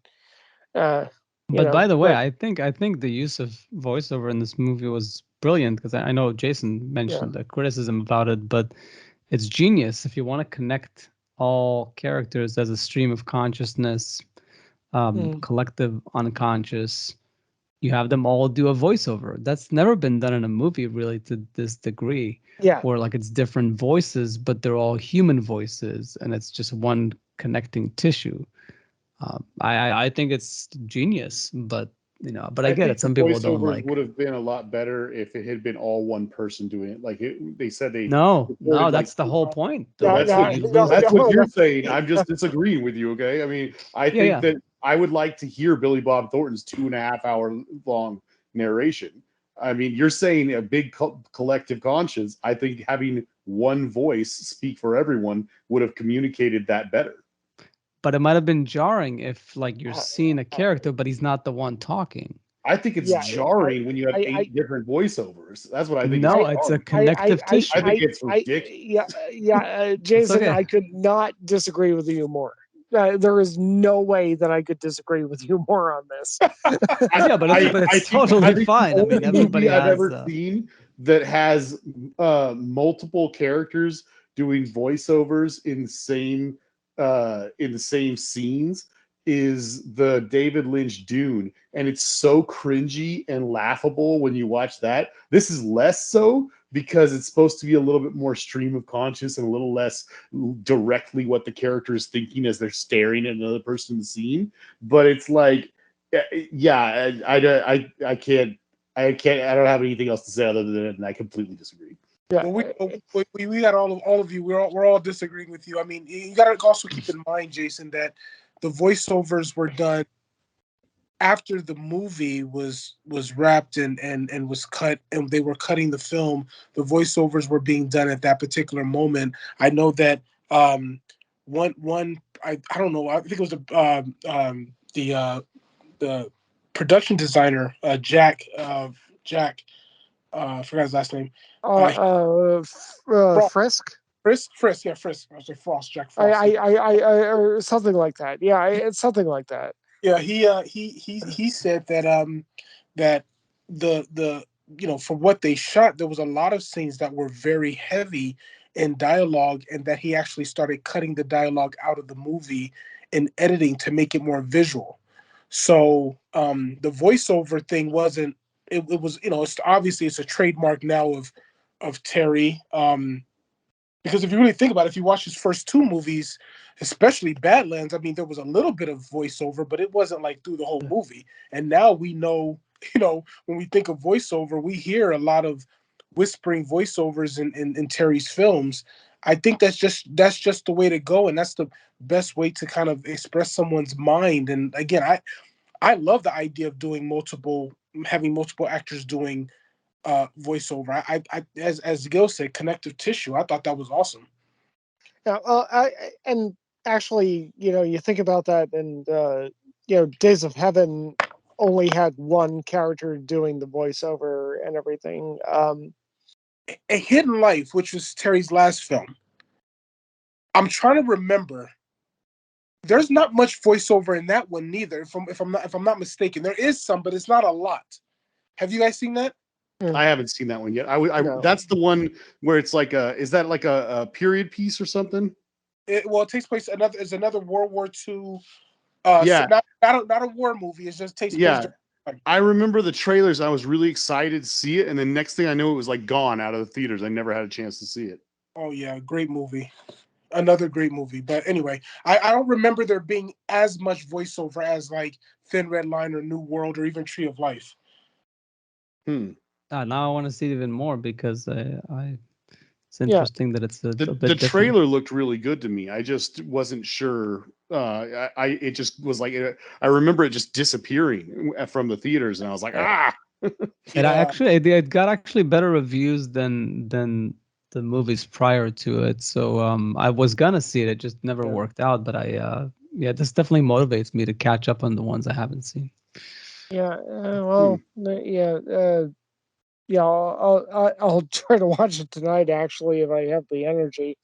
[SPEAKER 1] Uh,
[SPEAKER 3] but by the way,
[SPEAKER 1] but
[SPEAKER 3] I think the use of voiceover in this movie was brilliant because I know Jason
[SPEAKER 1] yeah,
[SPEAKER 3] mentioned a criticism about it, but it's genius if you want to connect all characters as a stream of consciousness,
[SPEAKER 1] mm,
[SPEAKER 3] collective unconscious. You have them all do a voiceover. That's never been done in a movie really to this degree,
[SPEAKER 1] yeah.
[SPEAKER 3] where like it's different voices, but they're all human voices, and it's just one connecting tissue. I think it's genius, but but I
[SPEAKER 2] I
[SPEAKER 3] get it.
[SPEAKER 2] think the
[SPEAKER 3] Some people don't
[SPEAKER 2] voiceovers
[SPEAKER 3] like.
[SPEAKER 2] would have been a lot better if it had been all one person doing it. Like they said they
[SPEAKER 3] No,
[SPEAKER 2] recorded like
[SPEAKER 3] that's the whole point,
[SPEAKER 2] so
[SPEAKER 3] though.
[SPEAKER 1] No,
[SPEAKER 2] that's
[SPEAKER 3] So
[SPEAKER 2] what
[SPEAKER 1] no,
[SPEAKER 3] you
[SPEAKER 1] no,
[SPEAKER 3] lose
[SPEAKER 2] that's
[SPEAKER 3] the.
[SPEAKER 2] what
[SPEAKER 1] no,
[SPEAKER 2] you're
[SPEAKER 1] no.
[SPEAKER 2] saying. I'm just disagreeing with you. Okay, I mean, I
[SPEAKER 3] Yeah,
[SPEAKER 2] think
[SPEAKER 3] yeah.
[SPEAKER 2] that I would like to hear Billy Bob Thornton's 2.5 hour long narration. I mean, you're saying a big collective conscience. I think having one voice speak for everyone would have communicated that better.
[SPEAKER 3] But it might have been jarring if like you're
[SPEAKER 1] Uh,
[SPEAKER 3] seeing a
[SPEAKER 1] uh,
[SPEAKER 3] character, but he's not the one talking.
[SPEAKER 2] I think it's
[SPEAKER 1] yeah,
[SPEAKER 2] jarring when you have
[SPEAKER 1] I,
[SPEAKER 2] 8 different voiceovers. That's what I think is
[SPEAKER 3] No, it's a
[SPEAKER 2] jarring.
[SPEAKER 3] connective
[SPEAKER 2] I
[SPEAKER 3] tissue.
[SPEAKER 2] think it's ridiculous.
[SPEAKER 1] yeah,
[SPEAKER 3] It's
[SPEAKER 1] Jason,
[SPEAKER 3] okay.
[SPEAKER 1] I could not disagree with you more. There is no way that I could disagree with you more on this.
[SPEAKER 3] Yeah, but it's
[SPEAKER 2] I
[SPEAKER 3] totally
[SPEAKER 2] think the
[SPEAKER 3] fine. I
[SPEAKER 2] only
[SPEAKER 3] mean, everybody
[SPEAKER 2] movie I've
[SPEAKER 3] has.
[SPEAKER 2] ever seen that has multiple characters doing voiceovers in the same scenes is the David Lynch Dune, and it's so cringy and laughable when you watch that. This is less so because it's supposed to be a little bit more stream of conscious and a little less directly what the character is thinking as they're staring at another person in the scene. But it's like yeah, I can't, I don't have anything else to say other than that, and I completely disagree.
[SPEAKER 1] Yeah,
[SPEAKER 4] Well, we got all of you. We're all disagreeing with you. I mean, you got to also keep in mind, Jason, that the voiceovers were done after the movie was wrapped and was cut, and they were cutting the film. The voiceovers were being done at that particular moment. I know that one I don't know. I think it was the production designer Jack. I forgot his last name. Uh, Frost,
[SPEAKER 1] Frisk.
[SPEAKER 4] Frisk, yeah, Frisk. I was like Frost, Jack
[SPEAKER 1] I,
[SPEAKER 4] Frost.
[SPEAKER 1] I, I, or something like that. Yeah, it's something like that.
[SPEAKER 4] Yeah, he said that that the for what they shot, there was a lot of scenes that were very heavy in dialogue, and that he actually started cutting the dialogue out of the movie and editing to make it more visual. So the voiceover thing wasn't. It was it's obviously it's a trademark now of Terry. Because if you really think about it, if you watch his first two movies, especially Badlands, I mean, there was a little bit of voiceover, but it wasn't like through the whole movie. And now we know, when we think of voiceover, we hear a lot of whispering voiceovers in Terry's films. I think that's just the way to go, and that's the best way to kind of express someone's mind. And again, I love the idea of having multiple actors doing voiceover. As Gil said, connective tissue. I thought that was awesome.
[SPEAKER 1] Yeah, and actually, you think about that, and Days of Heaven only had one character doing the voiceover and everything.
[SPEAKER 4] A Hidden Life, which was Terry's last film, I'm trying to remember. There's not much voiceover in that one neither. If I'm not mistaken, there is some, but it's not a lot. Have you guys seen that?
[SPEAKER 2] I haven't seen that one yet.
[SPEAKER 1] No.
[SPEAKER 2] That's the one where it's like is that like a period piece or something?
[SPEAKER 4] It takes place another World War II.
[SPEAKER 2] Yeah.
[SPEAKER 4] Not a war movie. It just takes place.
[SPEAKER 2] I remember the trailers. I was really excited to see it, and then next thing I knew, it was like gone out of the theaters. I never had a chance to see it.
[SPEAKER 4] Oh yeah, great movie. Another great movie. But anyway, I don't remember there being as much voiceover as like Thin Red Line or New World or even Tree of Life.
[SPEAKER 3] Now I want to see it even more because it's interesting that it's a bit different.
[SPEAKER 2] Trailer looked really good to me. I just wasn't sure. It just was like I remember it just disappearing from the theaters, and I was like,
[SPEAKER 3] It got actually better reviews than the movies prior to it. So I was gonna see it. It just never worked out. But this definitely motivates me to catch up on the ones I haven't seen.
[SPEAKER 1] Yeah. I'll try to watch it tonight. Actually, if I have the energy.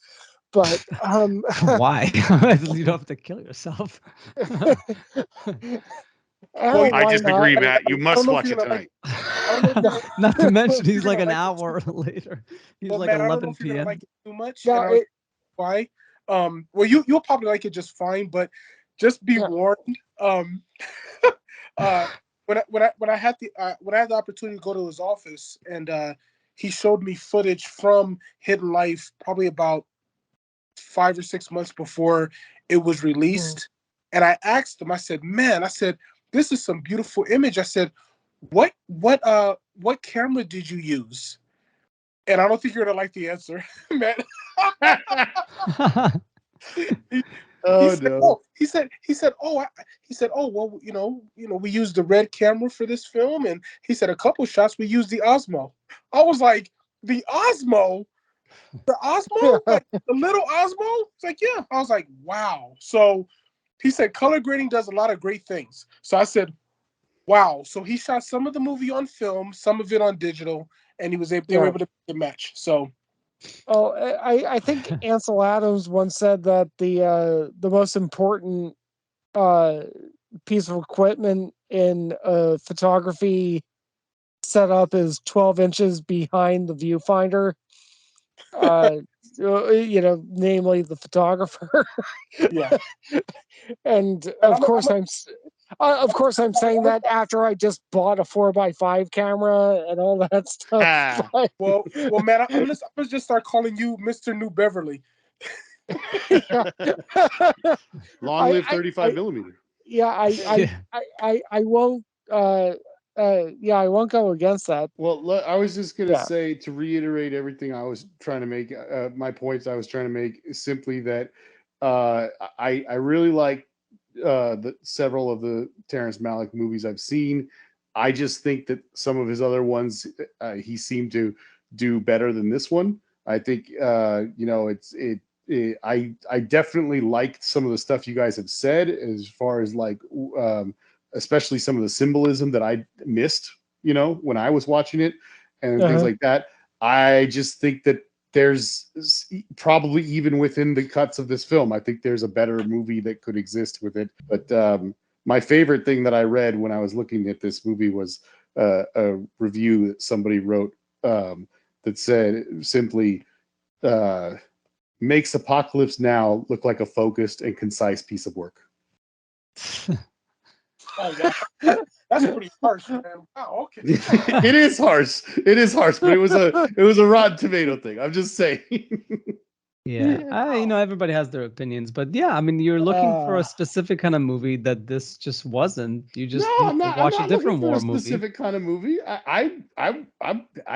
[SPEAKER 1] But
[SPEAKER 3] why? You don't have to kill yourself.
[SPEAKER 2] I disagree, Matt. You must watch it tonight.
[SPEAKER 3] Not to mention, he's like an hour later. He's like
[SPEAKER 4] Matt,
[SPEAKER 3] 11
[SPEAKER 4] p.m. I don't know if you're gonna like it too much. Why? Well, you'll probably like it just fine, but just be warned. When I had the opportunity to go to his office, and he showed me footage from Hidden Life, probably about 5 or 6 months before it was released, and I asked him. I said, "Man," I said, "this is some beautiful image." I said, "What camera did you use?" And I don't think you're gonna like the answer, man. He said, "Oh, well, we used the Red camera for this film," and he said a couple shots we used the Osmo. I was like, "The Osmo? The Osmo? Like the little Osmo?" It's like, "Yeah." I was like, "Wow." So he said color grading does a lot of great things. So I said, "Wow." So he shot some of the movie on film, some of it on digital, and they were able to make the match. So.
[SPEAKER 1] Oh, I think Ansel Adams once said that the most important piece of equipment in a photography setup is 12 inches behind the viewfinder. Namely the photographer.
[SPEAKER 4] Yeah.
[SPEAKER 1] And of course I'm saying that after I just bought a 4x5 camera and all that stuff.
[SPEAKER 4] Well, man, I'm gonna just start calling you Mr. New Beverly.
[SPEAKER 2] Long live 35 millimeter.
[SPEAKER 1] Yeah, I won't. I won't go against that.
[SPEAKER 2] Well, I was just gonna say, to reiterate everything I was trying to make, my points I was trying to make is simply that I really like several of the Terrence Malick movies I've seen. I just think that some of his other ones he seemed to do better than this one. I think I definitely liked some of the stuff you guys have said as far as like especially some of the symbolism that I missed, when I was watching it and things like that. I just think that there's probably, even within the cuts of this film, I think there's a better movie that could exist with it. But my favorite thing that I read when I was looking at this movie was a review that somebody wrote that said simply, makes Apocalypse Now look like a focused and concise piece of work.
[SPEAKER 4] Oh, wow. That's pretty harsh, man. Wow, okay.
[SPEAKER 2] It is harsh, but it was a Rotten Tomato thing. I'm just saying.
[SPEAKER 3] Everybody has their opinions, but yeah, I mean, you're looking for a specific kind of movie that this just wasn't. You just watch a different war movie.
[SPEAKER 2] Specific kind of movie. I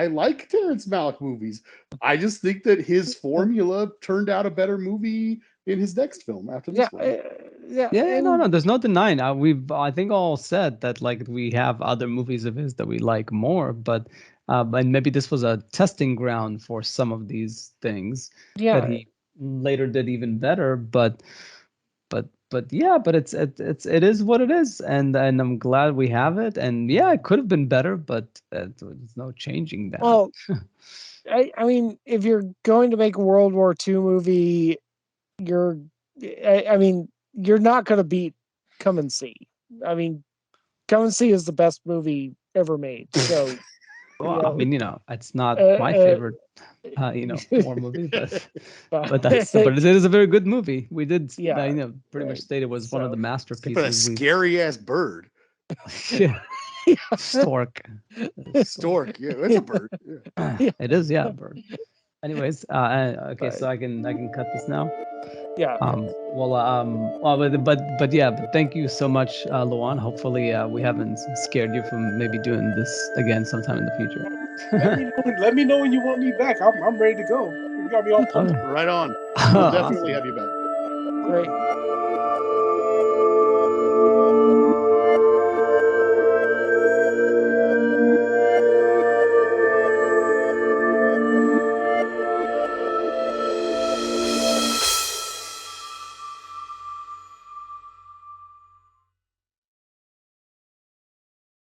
[SPEAKER 2] like Terrence Malick movies. I just think that his formula turned out a better movie in his next film after this one.
[SPEAKER 3] No, there's no denying. We've, I think, all said that like we have other movies of his that we like more, but and maybe this was a testing ground for some of these things that he later did even better. But it is what it is, and I'm glad we have it. And yeah, it could have been better, but there's no changing that.
[SPEAKER 1] Well, I mean, if you're going to make a World War II movie, you're, I mean, you're not going to beat Come and See. I mean, Come and See is the best movie ever made. So,
[SPEAKER 3] Well, I mean, it's not
[SPEAKER 1] uh,
[SPEAKER 3] my
[SPEAKER 1] uh,
[SPEAKER 3] favorite, war movie, but it is a very good movie. We did,
[SPEAKER 1] Yeah,
[SPEAKER 3] pretty much
[SPEAKER 1] right.
[SPEAKER 3] state it was one of the
[SPEAKER 2] But a
[SPEAKER 3] masterpieces.
[SPEAKER 2] scary ass bird.
[SPEAKER 3] Yeah. Stork.
[SPEAKER 2] Stork. Yeah, that's a bird. Yeah.
[SPEAKER 3] It is, yeah, bird. Anyways, okay, so
[SPEAKER 1] But-
[SPEAKER 3] I can cut this now.
[SPEAKER 1] Yeah.
[SPEAKER 3] But yeah, but thank you so much, LaJuan. Hopefully, we haven't scared you from maybe doing this again sometime in the future.
[SPEAKER 4] Let me know when you want me back. I'm ready to go. You got me all pumped.
[SPEAKER 2] Right on. We'll definitely have you back.
[SPEAKER 1] Great.